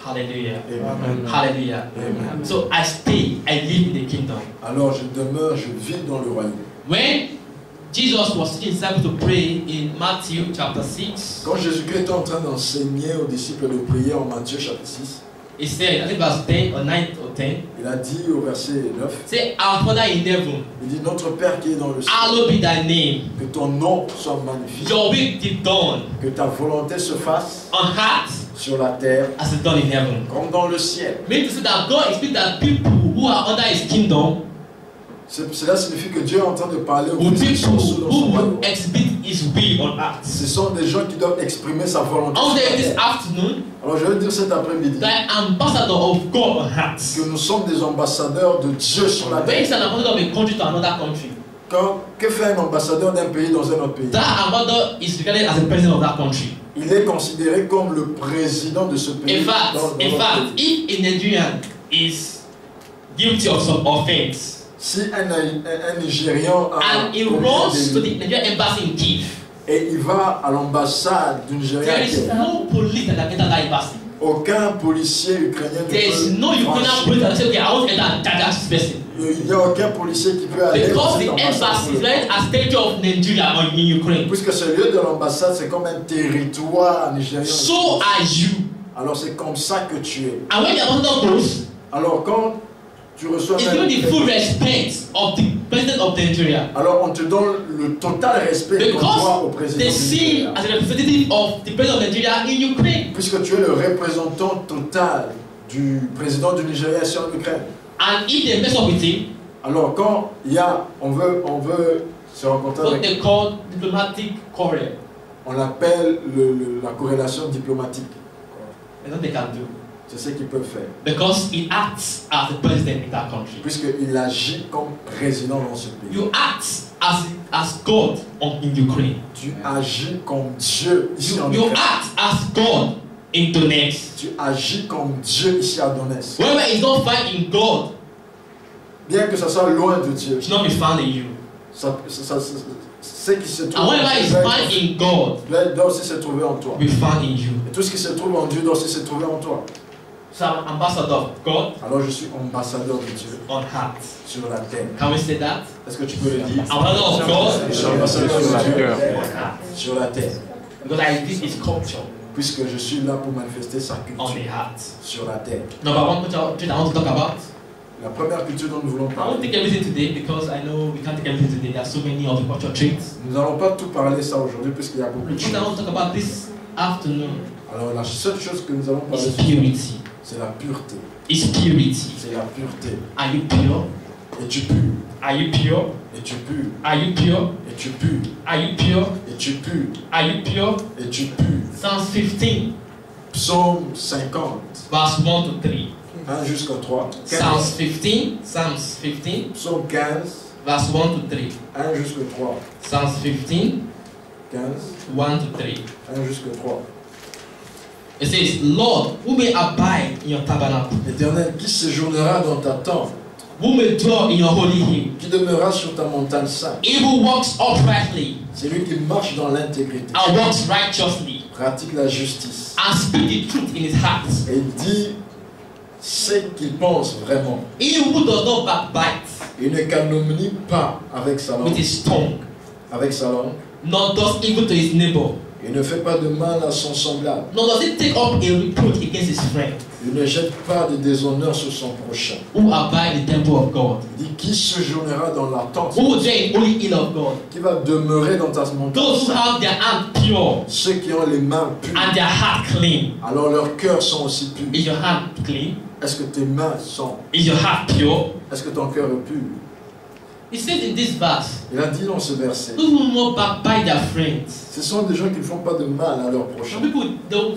[SPEAKER 1] Hallelujah.
[SPEAKER 3] Amen.
[SPEAKER 1] Hallelujah.
[SPEAKER 3] Amen.
[SPEAKER 1] So I stay, I live in the kingdom.
[SPEAKER 3] Alors je demeure, je vis dans le royaume.
[SPEAKER 1] When Jesus was teaching disciples to pray in Matthew chapter 6,
[SPEAKER 3] Quand Jésus-Christ était en train d'enseigner aux disciples de prier en Matthieu chapitre 6,
[SPEAKER 1] He said, I think verse 10 or 9 or 10.
[SPEAKER 3] Il a dit au verset 9,
[SPEAKER 1] Say, Our Father in heaven,
[SPEAKER 3] il dit, notre Père qui est dans le ciel,
[SPEAKER 1] hallowed be thy name.
[SPEAKER 3] que ton nom soit magnifié,
[SPEAKER 1] Your will be done
[SPEAKER 3] que ta volonté se fasse
[SPEAKER 1] on earth
[SPEAKER 3] sur la terre
[SPEAKER 1] as it's done in heaven.
[SPEAKER 3] comme dans le ciel.
[SPEAKER 1] Meaning to say that God expects that people who are under his kingdom
[SPEAKER 3] Cela signifie que Dieu est en train de parler aux
[SPEAKER 1] will
[SPEAKER 3] gens qui
[SPEAKER 1] people
[SPEAKER 3] sont sous dans
[SPEAKER 1] who
[SPEAKER 3] son
[SPEAKER 1] will
[SPEAKER 3] royaume.
[SPEAKER 1] exhibit his will on earth.
[SPEAKER 3] Ce sont des gens qui doivent exprimer sa volonté.
[SPEAKER 1] I want to
[SPEAKER 3] sur la
[SPEAKER 1] say this
[SPEAKER 3] terre.
[SPEAKER 1] afternoon
[SPEAKER 3] Alors je veux dire cet après-midi
[SPEAKER 1] that ambassador of God on earth.
[SPEAKER 3] que nous sommes des ambassadeurs de Dieu sur la
[SPEAKER 1] When
[SPEAKER 3] terre.
[SPEAKER 1] it's an ambassador of a country to another country,
[SPEAKER 3] Que fait un ambassadeur d'un pays dans un autre pays?
[SPEAKER 1] that ambassador is regarded as the president of that country.
[SPEAKER 3] Il est considéré comme le président de ce pays.
[SPEAKER 1] In fact,
[SPEAKER 3] dans notre pays.
[SPEAKER 1] if a Nigerian is guilty of some offense
[SPEAKER 3] Si un Nigérian a
[SPEAKER 1] and he
[SPEAKER 3] commis
[SPEAKER 1] runs to
[SPEAKER 3] des-
[SPEAKER 1] the Nigerian embassy in Kiev,
[SPEAKER 3] et il va à l'ambassade du Nigeria,
[SPEAKER 1] there is no police that can enter that embassy.
[SPEAKER 3] aucun policier ukrainien ne
[SPEAKER 1] There is no
[SPEAKER 3] peut
[SPEAKER 1] Ukrainian
[SPEAKER 3] franchir.
[SPEAKER 1] police that can say, okay, I want to enter and charge this person.
[SPEAKER 3] Il n'y a aucun policier qui peut aller dans
[SPEAKER 1] Because
[SPEAKER 3] cette
[SPEAKER 1] the
[SPEAKER 3] ambassade
[SPEAKER 1] embassy is
[SPEAKER 3] pour le
[SPEAKER 1] right as territory of Nigeria or in Ukraine.
[SPEAKER 3] puisque ce lieu de l'ambassade, c'est comme un territoire nigérien.
[SPEAKER 1] So are you.
[SPEAKER 3] Alors c'est comme ça que tu es.
[SPEAKER 1] And when the ambassador goes,
[SPEAKER 3] Alors quand tu reçois
[SPEAKER 1] it's
[SPEAKER 3] même-
[SPEAKER 1] given the full respect of the president of Nigeria.
[SPEAKER 3] alors on te donne le total respect qu'on doit au
[SPEAKER 1] Because
[SPEAKER 3] président
[SPEAKER 1] they
[SPEAKER 3] du
[SPEAKER 1] see
[SPEAKER 3] Nigeria.
[SPEAKER 1] as a representative of the president of Nigeria in Ukraine.
[SPEAKER 3] Puisque tu es le représentant total du président du Nigeria sur l'Ukraine.
[SPEAKER 1] And if they mess up with him,
[SPEAKER 3] Alors quand il y a, on veut se rencontrer
[SPEAKER 1] what
[SPEAKER 3] avec,
[SPEAKER 1] they call diplomatic quarrel,
[SPEAKER 3] on l'appelle la corrélation diplomatique.
[SPEAKER 1] that's what they can do.
[SPEAKER 3] C'est ce qu'ils peuvent faire.
[SPEAKER 1] Because he acts as the president in that country.
[SPEAKER 3] Puisqu'il agit comme président dans ce pays.
[SPEAKER 1] You act as God in Ukraine.
[SPEAKER 3] Tu agis comme Dieu ici en
[SPEAKER 1] You
[SPEAKER 3] Ukraine.
[SPEAKER 1] act as God in Donetsk.
[SPEAKER 3] Tu agis comme Dieu ici à Donetsk.
[SPEAKER 1] Wherever it's not found in God,
[SPEAKER 3] Bien que ça soit loin de Dieu,
[SPEAKER 1] it should not be found in you.
[SPEAKER 3] ce qui se trouve
[SPEAKER 1] And wherever it's found in God,
[SPEAKER 3] doit aussi se trouver en toi.
[SPEAKER 1] will be found in you.
[SPEAKER 3] Et tout ce qui se trouve en Dieu doit aussi se trouver en toi.
[SPEAKER 1] So I'm ambassador of God
[SPEAKER 3] Alors je suis ambassadeur de Dieu
[SPEAKER 1] on earth.
[SPEAKER 3] sur la terre.
[SPEAKER 1] Can we say that?
[SPEAKER 3] Est-ce que tu peux le dire?
[SPEAKER 1] Ambassador of God
[SPEAKER 3] Je suis ambassadeur
[SPEAKER 7] Sur la
[SPEAKER 3] de Dieu
[SPEAKER 7] terre.
[SPEAKER 1] on earth.
[SPEAKER 3] sur la terre.
[SPEAKER 1] Because I think it's culture
[SPEAKER 3] Puisque je suis là pour manifester sa
[SPEAKER 1] on
[SPEAKER 3] culture
[SPEAKER 1] the earth.
[SPEAKER 3] sur la terre.
[SPEAKER 1] Number one culture I want to talk about.
[SPEAKER 3] La première culture dont nous voulons
[SPEAKER 1] I won't
[SPEAKER 3] parler.
[SPEAKER 1] take everything today because I know we can't take everything today. There are so many of the cultural traits.
[SPEAKER 3] Nous n'allons pas tout parler ça aujourd'hui puisqu'il y a beaucoup de
[SPEAKER 1] What I
[SPEAKER 3] choses.
[SPEAKER 1] want to talk about this afternoon
[SPEAKER 3] Alors la seule chose que nous allons parler,
[SPEAKER 1] is purity.
[SPEAKER 3] c'est la pureté.
[SPEAKER 1] Is purity.
[SPEAKER 3] C'est la pureté.
[SPEAKER 1] Are you pure?
[SPEAKER 3] Et tu pues.
[SPEAKER 1] Are you pure?
[SPEAKER 3] Et tu pues.
[SPEAKER 1] Are you pure?
[SPEAKER 3] Et tu pues.
[SPEAKER 1] Are you pure?
[SPEAKER 3] Et tu pues.
[SPEAKER 1] Are you pure?
[SPEAKER 3] Et tu pues.
[SPEAKER 1] Psalms 15,
[SPEAKER 3] Psaume 50,
[SPEAKER 1] verse 1 to 3.
[SPEAKER 3] 1 jusqu'au 3.
[SPEAKER 1] Psalms 15,
[SPEAKER 3] Psaume 15,
[SPEAKER 1] verse 1 to 3.
[SPEAKER 3] 1 jusqu'au 3.
[SPEAKER 1] Psalms 15,
[SPEAKER 3] 15,
[SPEAKER 1] 1 to 3.
[SPEAKER 3] 1 jusqu'au 3.
[SPEAKER 1] It says, Lord, who may abide in your tabernacle?
[SPEAKER 3] Éternel, qui séjournera dans ta tente,
[SPEAKER 1] Who may dwell in your holy hill?
[SPEAKER 3] qui demeurera sur ta montagne sainte?
[SPEAKER 1] He who walks uprightly
[SPEAKER 3] C'est lui qui marche dans l'intégrité,
[SPEAKER 1] and walks righteously
[SPEAKER 3] pratique la justice
[SPEAKER 1] and speak the truth in his heart.
[SPEAKER 3] et dit ce qu'il pense vraiment.
[SPEAKER 1] He who does not backbite
[SPEAKER 3] Il ne calomnie pas avec sa
[SPEAKER 1] with
[SPEAKER 3] langue,
[SPEAKER 1] his tongue, nor does evil to his neighbor,
[SPEAKER 3] Il ne fait pas de mal à son semblable.
[SPEAKER 1] nor does he take up a reproach against his friend,
[SPEAKER 3] Il ne jette pas de déshonneur sur son prochain.
[SPEAKER 1] who abide in the temple of God,
[SPEAKER 3] Il dit qui séjournera dans la tente,
[SPEAKER 1] who will dwell in holy hill of God.
[SPEAKER 3] qui va demeurer dans ta montagne.
[SPEAKER 1] Those who have their hand pure
[SPEAKER 3] Ceux qui ont les mains pures,
[SPEAKER 1] and their heart clean.
[SPEAKER 3] alors leurs cœurs sont aussi purs.
[SPEAKER 1] Is your hand clean?
[SPEAKER 3] Est-ce que tes mains sont,
[SPEAKER 1] Is your heart pure?
[SPEAKER 3] est-ce que ton cœur est pur?
[SPEAKER 1] He says in this verse,
[SPEAKER 3] Il a dit dans ce verset,
[SPEAKER 1] those who will not backbite their friends.
[SPEAKER 3] ce sont des gens qui ne font pas de mal à leur prochain.
[SPEAKER 1] Some people, they will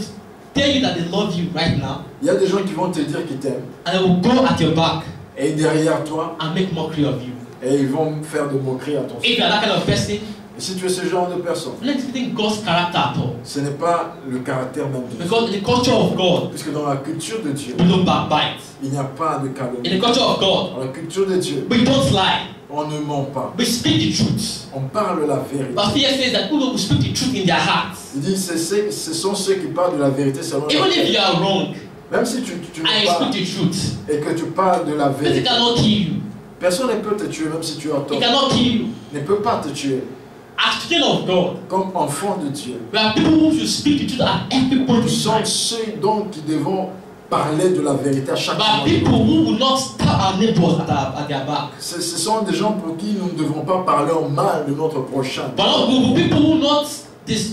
[SPEAKER 1] tell you that they love you right now,
[SPEAKER 3] Il y a des gens qui vont te dire qu'ils t'aiment
[SPEAKER 1] and they will go at your back
[SPEAKER 3] et derrière toi,
[SPEAKER 1] and make mockery of you.
[SPEAKER 3] et ils vont faire de moqueries à ton
[SPEAKER 1] If you are that kind of person,
[SPEAKER 3] Et si tu es ce genre de personne,
[SPEAKER 1] let's think God's character at all.
[SPEAKER 3] ce n'est pas le caractère même de Dieu.
[SPEAKER 1] Because in the culture of God,
[SPEAKER 3] Puisque dans la culture de Dieu,
[SPEAKER 1] we don't backbite.
[SPEAKER 3] il n'y a pas de
[SPEAKER 1] In
[SPEAKER 3] calomnie.
[SPEAKER 1] the culture of God,
[SPEAKER 3] Dans la culture de Dieu,
[SPEAKER 1] we don't lie.
[SPEAKER 3] on ne ment pas.
[SPEAKER 1] We speak the truth.
[SPEAKER 3] On parle la vérité.
[SPEAKER 1] But here says that people will speak the truth in their hearts.
[SPEAKER 3] Il dit, ce sont ceux qui parlent de la vérité selon la
[SPEAKER 1] Even if
[SPEAKER 3] vérité.
[SPEAKER 1] you are wrong
[SPEAKER 3] Même si tu
[SPEAKER 1] and you
[SPEAKER 3] parles
[SPEAKER 1] speak the truth,
[SPEAKER 3] et que tu parles de la
[SPEAKER 1] it
[SPEAKER 3] vérité,
[SPEAKER 1] cannot kill you.
[SPEAKER 3] personne ne peut te tuer, même si tu as
[SPEAKER 1] It
[SPEAKER 3] tort.
[SPEAKER 1] cannot kill you.
[SPEAKER 3] Ne peut pas te tuer.
[SPEAKER 1] As children of God,
[SPEAKER 3] Comme enfant de Dieu,
[SPEAKER 1] we are people who should speak the truth at every point
[SPEAKER 3] nous
[SPEAKER 1] in
[SPEAKER 3] sommes
[SPEAKER 1] time.
[SPEAKER 3] ceux donc qui devons parler de la vérité à chaque
[SPEAKER 1] But
[SPEAKER 3] moment.
[SPEAKER 1] people who will not stab our neighbors at their back.
[SPEAKER 3] Ce sont des gens pour qui nous ne devons pas parler en mal de notre prochain.
[SPEAKER 1] But people who will not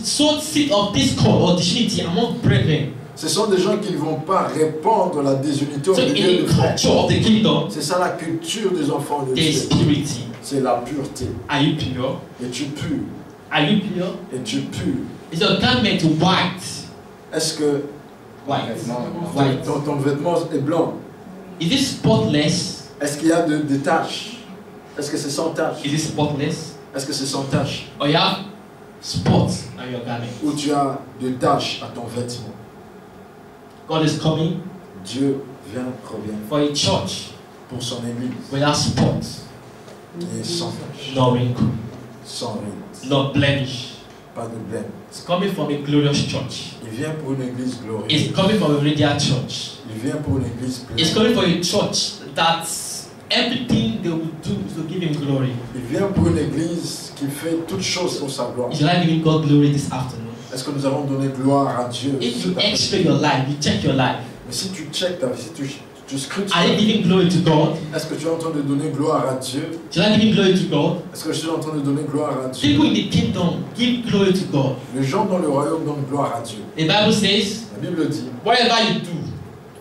[SPEAKER 1] sow seed of discord or disunity among brethren.
[SPEAKER 3] Ce sont des gens qui ne vont pas répandre la désunité au
[SPEAKER 1] So
[SPEAKER 3] milieu
[SPEAKER 1] in
[SPEAKER 3] de
[SPEAKER 1] the
[SPEAKER 3] frères.
[SPEAKER 1] culture of the kingdom,
[SPEAKER 3] C'est ça la culture des enfants de
[SPEAKER 1] there is
[SPEAKER 3] Dieu.
[SPEAKER 1] purity.
[SPEAKER 3] C'est la pureté.
[SPEAKER 1] Are you pure?
[SPEAKER 3] Et tu pues.
[SPEAKER 1] Are you pure?
[SPEAKER 3] Et tu pues.
[SPEAKER 1] Is your garment white?
[SPEAKER 3] Est-ce que
[SPEAKER 1] White.
[SPEAKER 5] Non,
[SPEAKER 1] White.
[SPEAKER 3] ton vêtement est blanc?
[SPEAKER 1] Is it spotless?
[SPEAKER 3] Est-ce qu'il y a des taches? Est-ce que c'est sans taches?
[SPEAKER 1] Is it spotless?
[SPEAKER 3] Est-ce que c'est sans taches?
[SPEAKER 1] Or you have spots on your garment?
[SPEAKER 3] Ou tu as des taches à ton vêtement?
[SPEAKER 1] God is coming
[SPEAKER 3] Dieu revient
[SPEAKER 1] for a church
[SPEAKER 3] pour son église
[SPEAKER 1] without spots,
[SPEAKER 3] qui est sans tache,
[SPEAKER 1] no wrinkle,
[SPEAKER 3] sans ride,
[SPEAKER 1] no blemish.
[SPEAKER 3] pas de blême.
[SPEAKER 1] It's coming from a glorious church.
[SPEAKER 3] Il vient pour une église
[SPEAKER 1] It's
[SPEAKER 3] glorieuse.
[SPEAKER 1] coming from a radiant church.
[SPEAKER 3] Il vient pour une église
[SPEAKER 1] It's
[SPEAKER 3] pleine.
[SPEAKER 1] coming for a church that everything they will do is to give him glory.
[SPEAKER 3] Il vient pour une église qui fait toutes choses pour sa gloire.
[SPEAKER 1] Is your life giving God glory this afternoon?
[SPEAKER 3] Est-ce que nous avons donné gloire à Dieu?
[SPEAKER 1] If you
[SPEAKER 3] cet après-midi?
[SPEAKER 1] x-ray your life, you check your life,
[SPEAKER 3] Mais si tu checkes ta vie, si tu scrutes,
[SPEAKER 1] are you giving glory to God?
[SPEAKER 3] est-ce que tu es en train de donner gloire à Dieu?
[SPEAKER 1] Is your life giving glory to God?
[SPEAKER 3] Est-ce que je suis en train de donner gloire à Dieu?
[SPEAKER 1] People in the kingdom give glory to God.
[SPEAKER 3] Les gens dans le royaume donnent gloire à Dieu.
[SPEAKER 1] The Bible says,
[SPEAKER 3] La Bible dit,
[SPEAKER 1] whatever you do,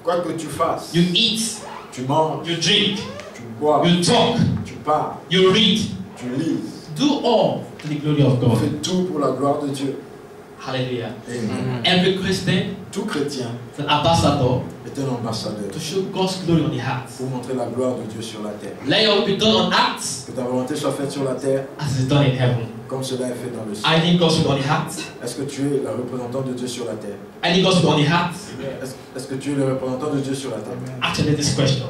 [SPEAKER 3] quoi que tu fasses,
[SPEAKER 1] you eat,
[SPEAKER 3] tu manges,
[SPEAKER 1] you drink,
[SPEAKER 3] tu bois,
[SPEAKER 1] you talk,
[SPEAKER 3] tu parles,
[SPEAKER 1] you read,
[SPEAKER 3] tu lis,
[SPEAKER 1] do all to the glory of God.
[SPEAKER 3] fais tout pour la gloire de Dieu.
[SPEAKER 1] Hallelujah.
[SPEAKER 3] Amen.
[SPEAKER 1] Every Christian
[SPEAKER 3] Tout chrétien
[SPEAKER 1] is an ambassador
[SPEAKER 3] est un ambassadeur
[SPEAKER 1] to show God's glory on the heart.
[SPEAKER 3] pour montrer la gloire de Dieu sur la terre.
[SPEAKER 1] Let your will be done on earth
[SPEAKER 3] Que ta volonté soit faite sur la terre
[SPEAKER 1] as it is done in heaven.
[SPEAKER 3] comme cela est fait dans le ciel.
[SPEAKER 1] I think God's will on the heart.
[SPEAKER 3] Est-ce que tu es le représentant de Dieu sur la terre?
[SPEAKER 1] I think God's will on the heart.
[SPEAKER 3] Est-ce que tu es le représentant de Dieu sur la terre?
[SPEAKER 1] Actually, this question.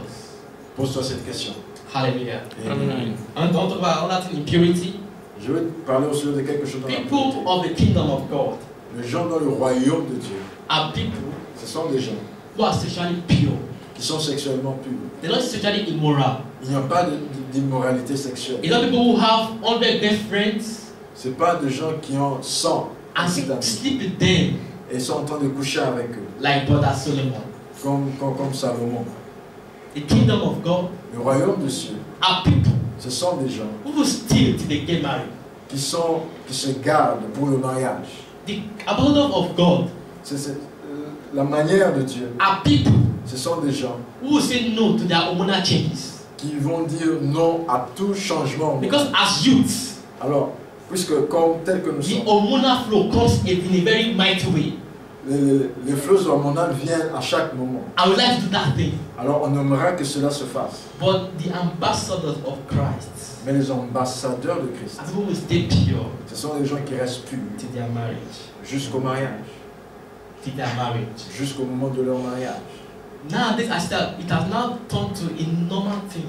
[SPEAKER 3] Pose-toi cette question.
[SPEAKER 1] Hallelujah.
[SPEAKER 3] Amen.
[SPEAKER 1] And don't talk about another thing, impurity.
[SPEAKER 3] Je vais te parler au sujet de quelque chose dans la
[SPEAKER 1] People
[SPEAKER 3] pureté.
[SPEAKER 1] of the kingdom of God
[SPEAKER 3] Les gens dans le royaume de Dieu,
[SPEAKER 1] are people
[SPEAKER 3] ce sont des gens
[SPEAKER 1] who are sexually pure.
[SPEAKER 3] qui sont sexuellement purs.
[SPEAKER 1] They're not sexually immoral.
[SPEAKER 3] Il n'y a pas d'immoralité sexuelle.
[SPEAKER 1] It's not people who have 100 girlfriends
[SPEAKER 3] Ce n'est pas des gens qui ont 100
[SPEAKER 1] and
[SPEAKER 3] amis
[SPEAKER 1] sleep with them
[SPEAKER 3] et sont en train de coucher avec eux,
[SPEAKER 1] like Brother Solomon.
[SPEAKER 3] comme Salomon.
[SPEAKER 1] The kingdom of God
[SPEAKER 3] Le royaume de Dieu,
[SPEAKER 1] are people
[SPEAKER 3] ce sont des gens
[SPEAKER 1] who will steal till they get married.
[SPEAKER 3] qui se gardent pour le mariage.
[SPEAKER 1] The abundance of God
[SPEAKER 3] La manière de Dieu,
[SPEAKER 1] are people
[SPEAKER 3] ce sont des gens
[SPEAKER 1] who will say no to their hormonal changes.
[SPEAKER 3] qui vont dire non à tout changement.
[SPEAKER 1] Because as youths,
[SPEAKER 3] Alors, puisque comme tel que nous
[SPEAKER 1] the
[SPEAKER 3] sommes,
[SPEAKER 1] hormonal flow comes in a very mighty way.
[SPEAKER 3] les flux hormonales viennent à chaque moment.
[SPEAKER 1] I would like to do that thing.
[SPEAKER 3] Alors on aimera que cela se fasse.
[SPEAKER 1] But the ambassadors of Christ
[SPEAKER 3] Mais les ambassadeurs de Christ,
[SPEAKER 1] are people who stay pure
[SPEAKER 3] ce sont les gens qui restent purs
[SPEAKER 1] till their marriage.
[SPEAKER 3] jusqu'au mariage,
[SPEAKER 1] Till their marriage.
[SPEAKER 3] jusqu'au moment de leur mariage.
[SPEAKER 1] Nowadays, it has now turned to a normal thing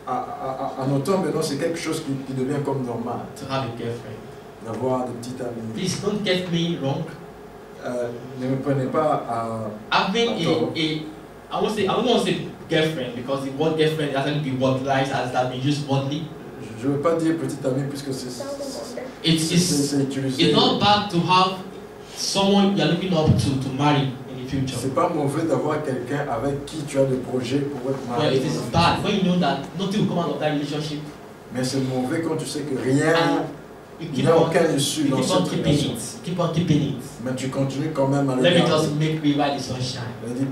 [SPEAKER 3] À nos temps, maintenant, c'est quelque chose qui devient comme normal,
[SPEAKER 1] to have a girlfriend.
[SPEAKER 3] d'avoir des petites amies.
[SPEAKER 1] Please don't get me wrong.
[SPEAKER 3] Ne me prenez pas à...
[SPEAKER 1] Having I won't say girlfriend because the word girlfriend doesn't be wordized as that means just wordly.
[SPEAKER 3] Je ne veux pas dire petite amie puisque c'est
[SPEAKER 1] It's
[SPEAKER 3] utilisé.
[SPEAKER 1] not bad to have someone you are looking up to marry in the future.
[SPEAKER 3] C'est pas mauvais d'avoir quelqu'un avec qui tu as des projets pour être
[SPEAKER 1] Well,
[SPEAKER 3] marié.
[SPEAKER 1] it is bad when you know that nothing will come out of that relationship.
[SPEAKER 3] Mais c'est mauvais quand tu sais que rien,
[SPEAKER 1] You
[SPEAKER 3] il
[SPEAKER 1] keep
[SPEAKER 3] n'y a
[SPEAKER 1] on,
[SPEAKER 3] aucun issue
[SPEAKER 1] you
[SPEAKER 3] dans
[SPEAKER 1] keep on
[SPEAKER 3] cette
[SPEAKER 1] keeping
[SPEAKER 3] relation.
[SPEAKER 1] it. Keep on keeping it.
[SPEAKER 3] Mais tu continues quand même à le
[SPEAKER 1] Let me
[SPEAKER 3] garder.
[SPEAKER 1] just make me while the sun shine.
[SPEAKER 3] Il dit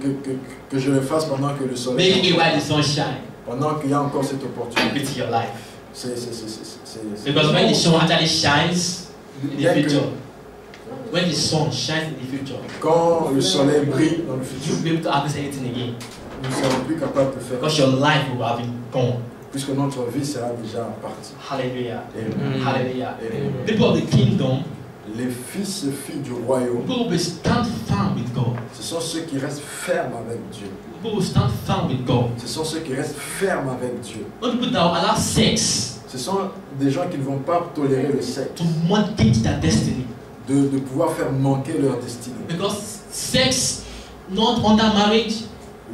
[SPEAKER 3] que je le fasse pendant que le soleil
[SPEAKER 1] Make
[SPEAKER 3] est
[SPEAKER 1] it
[SPEAKER 3] encore-
[SPEAKER 1] while the sun shine.
[SPEAKER 3] pendant qu'il y a encore cette opportunité.
[SPEAKER 1] Into your life.
[SPEAKER 3] C'est
[SPEAKER 1] Because when the sun actually shines in the
[SPEAKER 3] Bien que
[SPEAKER 1] future, when the sun shines in the future,
[SPEAKER 3] quand le soleil brille dans le
[SPEAKER 1] you'll
[SPEAKER 3] futur,
[SPEAKER 1] be able to access anything again.
[SPEAKER 3] nous ne serons plus capables de faire
[SPEAKER 1] Because your life will have been gone.
[SPEAKER 3] puisque notre vie sera déjà partie.
[SPEAKER 1] Hallelujah.
[SPEAKER 3] Amen.
[SPEAKER 1] Hallelujah.
[SPEAKER 3] Amen.
[SPEAKER 1] People of the kingdom,
[SPEAKER 3] Les fils et filles du royaume,
[SPEAKER 1] people will stand firm with God.
[SPEAKER 3] ce sont ceux qui restent fermes avec Dieu.
[SPEAKER 1] People will stand firm with God.
[SPEAKER 3] Ce sont ceux qui restent fermes avec Dieu.
[SPEAKER 1] Not people that will allow sex
[SPEAKER 3] Ce sont des gens qui ne vont pas tolérer le sexe,
[SPEAKER 1] to mortgage their destiny.
[SPEAKER 3] de pouvoir faire manquer leur destinée.
[SPEAKER 1] Because sex, not under marriage,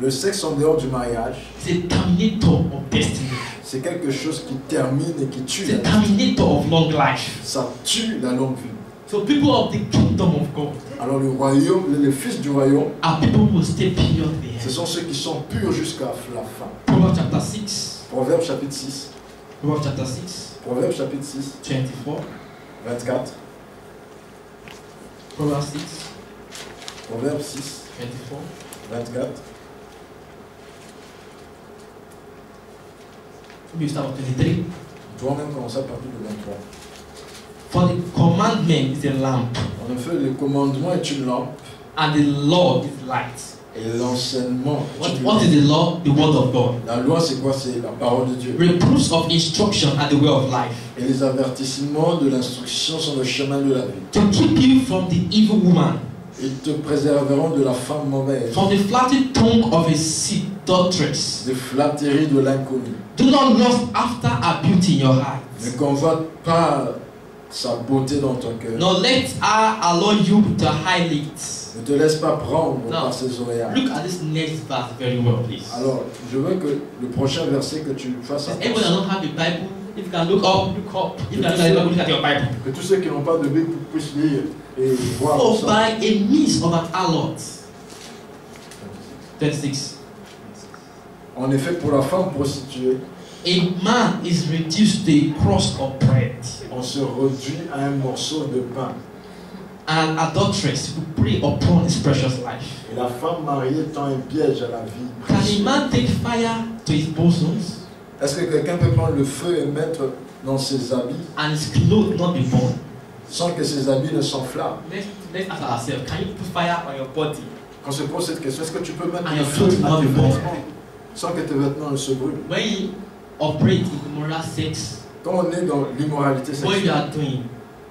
[SPEAKER 3] Le sexe en dehors du mariage,
[SPEAKER 1] is a terminator of destiny.
[SPEAKER 3] c'est quelque chose qui termine et qui tue.
[SPEAKER 1] It's a terminator of long life.
[SPEAKER 3] Ça tue la longue vie.
[SPEAKER 1] So people of the kingdom of God
[SPEAKER 3] Alors le royaume, les fils du royaume,
[SPEAKER 1] are people who will stay pure at the
[SPEAKER 3] ce
[SPEAKER 1] end.
[SPEAKER 3] sont ceux qui sont purs jusqu'à la fin.
[SPEAKER 1] Proverbs chapter 6.
[SPEAKER 3] Proverbe chapitre 6.
[SPEAKER 1] Proverbs chapter 6.
[SPEAKER 3] Proverbe chapitre 6,
[SPEAKER 1] 24.
[SPEAKER 3] 24.
[SPEAKER 1] Proverbs 6.
[SPEAKER 3] Proverbe 6,
[SPEAKER 1] 24.
[SPEAKER 3] 24.
[SPEAKER 1] Maybe you start with 23.
[SPEAKER 3] Toi-même commencer à partir de 23.
[SPEAKER 1] For the commandment is a lamp,
[SPEAKER 3] En effet, le commandement est une lampe
[SPEAKER 1] and the law is light.
[SPEAKER 3] et l'enseignement est une
[SPEAKER 1] What is
[SPEAKER 3] lumière.
[SPEAKER 1] the law? The word of God.
[SPEAKER 3] La loi, c'est quoi? C'est la parole de Dieu.
[SPEAKER 1] Reproofs of instruction are the way of life.
[SPEAKER 3] Et les avertissements de l'instruction sont le chemin de la vie.
[SPEAKER 1] To keep you from the evil woman,
[SPEAKER 3] Ils te préserveront de la femme mauvaise,
[SPEAKER 1] from the flattered tongue of a seductress.
[SPEAKER 3] des flatteries de l'inconnu.
[SPEAKER 1] Do not lust after her beauty in your heart,
[SPEAKER 3] Ne convoite pas sa beauté dans ton cœur.
[SPEAKER 1] nor let her allure you with her high lips.
[SPEAKER 3] Ne te laisse pas prendre
[SPEAKER 1] Non.
[SPEAKER 3] par ses oreilles.
[SPEAKER 1] Look at this next verse very well, please.
[SPEAKER 3] Alors, je veux que le prochain verset que tu fasses
[SPEAKER 1] Does anyone that don't have a Bible, if you can look up, look up. If you can look at your Bible.
[SPEAKER 3] que tous ceux qui n'ont pas de Bible puissent lire et voir
[SPEAKER 1] For
[SPEAKER 3] ça.
[SPEAKER 1] by a means of an harlot. 26.
[SPEAKER 3] En effet, pour la femme prostituée,
[SPEAKER 1] A man is reduced to a crust of bread.
[SPEAKER 3] on se réduit à un morceau de pain.
[SPEAKER 1] An adulteress who prey upon his precious life.
[SPEAKER 3] Et la femme mariée tend un piège à la vie.
[SPEAKER 1] Can a
[SPEAKER 3] précieuse.
[SPEAKER 1] man take fire to his bosoms
[SPEAKER 3] Est-ce que quelqu'un peut prendre le feu et mettre dans ses habits
[SPEAKER 1] and his clothes not be burned?
[SPEAKER 3] sans que ses habits ne s'enflamment?
[SPEAKER 1] Let's ask ourselves, can you put fire on your body
[SPEAKER 3] Quand on se pose cette question, est-ce que tu peux mettre
[SPEAKER 1] and
[SPEAKER 3] le
[SPEAKER 1] your
[SPEAKER 3] feu
[SPEAKER 1] clothes
[SPEAKER 3] à
[SPEAKER 1] not
[SPEAKER 3] tes
[SPEAKER 1] be burned?
[SPEAKER 3] vêtements sans que tes vêtements ne se brûlent?
[SPEAKER 1] when you operate in immoral sex?
[SPEAKER 3] Quand on est dans l'immoralité
[SPEAKER 1] What you
[SPEAKER 3] sexuelle,
[SPEAKER 1] are doing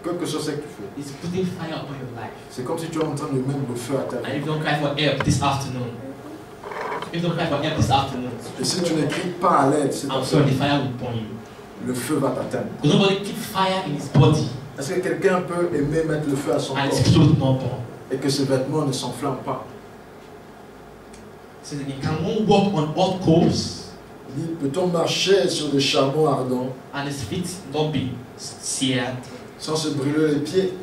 [SPEAKER 3] quoi que ce soit que tu fais,
[SPEAKER 1] is putting fire upon your life.
[SPEAKER 3] c'est comme si tu es en train de mettre le feu à ta
[SPEAKER 1] And
[SPEAKER 3] vie.
[SPEAKER 1] if you don't cry for help this afternoon, if you don't cry for help this afternoon,
[SPEAKER 3] Et si tu ne cries pas à l'aide, c'est
[SPEAKER 1] I'm sorry, the fire will burn you.
[SPEAKER 3] le feu va t'atteindre.
[SPEAKER 1] Because nobody keep fire in his body
[SPEAKER 3] Est-ce que quelqu'un peut aimer mettre le feu à son
[SPEAKER 1] and
[SPEAKER 3] corps
[SPEAKER 1] his clothes not burn.
[SPEAKER 3] et que ses vêtements ne s'enflamment pas?
[SPEAKER 1] So again, can one walk on hot coals
[SPEAKER 3] Il dit, peut-on marcher sur des charbons ardents
[SPEAKER 1] and his feet not be seared?
[SPEAKER 3] sans se brûler les pieds?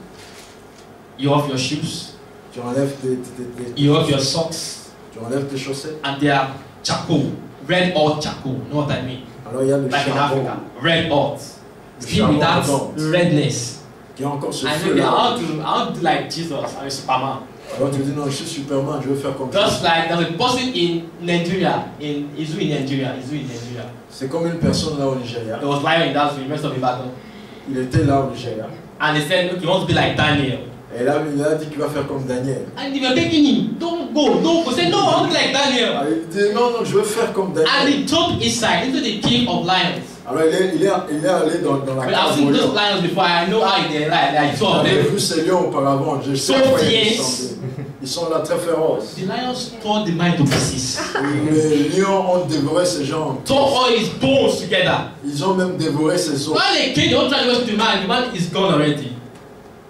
[SPEAKER 1] You have your shoes,
[SPEAKER 3] Tu enlèves
[SPEAKER 1] you have your socks,
[SPEAKER 3] tu enlèves tes chaussettes.
[SPEAKER 1] and they are charcoal, red hot charcoal. You know what I mean?
[SPEAKER 3] Alors il y a le
[SPEAKER 1] Like in
[SPEAKER 3] charbon,
[SPEAKER 1] Africa, red hot.
[SPEAKER 3] le
[SPEAKER 1] Still with
[SPEAKER 3] charbon
[SPEAKER 1] that
[SPEAKER 3] ardent
[SPEAKER 1] redness.
[SPEAKER 3] qui a encore ce
[SPEAKER 1] I
[SPEAKER 3] feu
[SPEAKER 1] know, I
[SPEAKER 3] là.
[SPEAKER 1] want to like Jesus. I'm a Superman.
[SPEAKER 3] Alors tu dis non, je suis Superman, je veux faire comme
[SPEAKER 1] Just
[SPEAKER 3] ça.
[SPEAKER 1] like there's a person in Nigeria, in Nigeria.
[SPEAKER 3] C'est comme une personne là au Nigeria.
[SPEAKER 1] There was lion in that zoo, rest of the battle.
[SPEAKER 3] Il était là au Nigeria.
[SPEAKER 1] And they said, look, he wants to be like Daniel.
[SPEAKER 3] Et là, il a dit qu'il va faire comme Daniel.
[SPEAKER 1] And they were begging him, don't go. He said, no, I want to be like Daniel.
[SPEAKER 3] Alors, il dit non, non, je veux faire comme
[SPEAKER 1] And
[SPEAKER 3] Daniel.
[SPEAKER 1] he jumped inside into the cave of lions.
[SPEAKER 3] Alors il est allé dans la
[SPEAKER 1] But I've
[SPEAKER 3] cave
[SPEAKER 1] seen
[SPEAKER 3] aux
[SPEAKER 1] those
[SPEAKER 3] lions.
[SPEAKER 1] lions before. I know how they lie. Like two of
[SPEAKER 3] J'avais
[SPEAKER 1] them.
[SPEAKER 3] vu ces lions auparavant, je sais
[SPEAKER 1] So
[SPEAKER 3] à quoi ils
[SPEAKER 1] fierce.
[SPEAKER 3] ressemblaient. Ils sont là très féroces.
[SPEAKER 1] The lions tore the man to pieces.
[SPEAKER 3] Les lions ont dévoré ces gens.
[SPEAKER 1] Tore all his bones together.
[SPEAKER 3] Ils ont même dévoré ces os.
[SPEAKER 1] When they came, they don't try to rescue the man is gone already.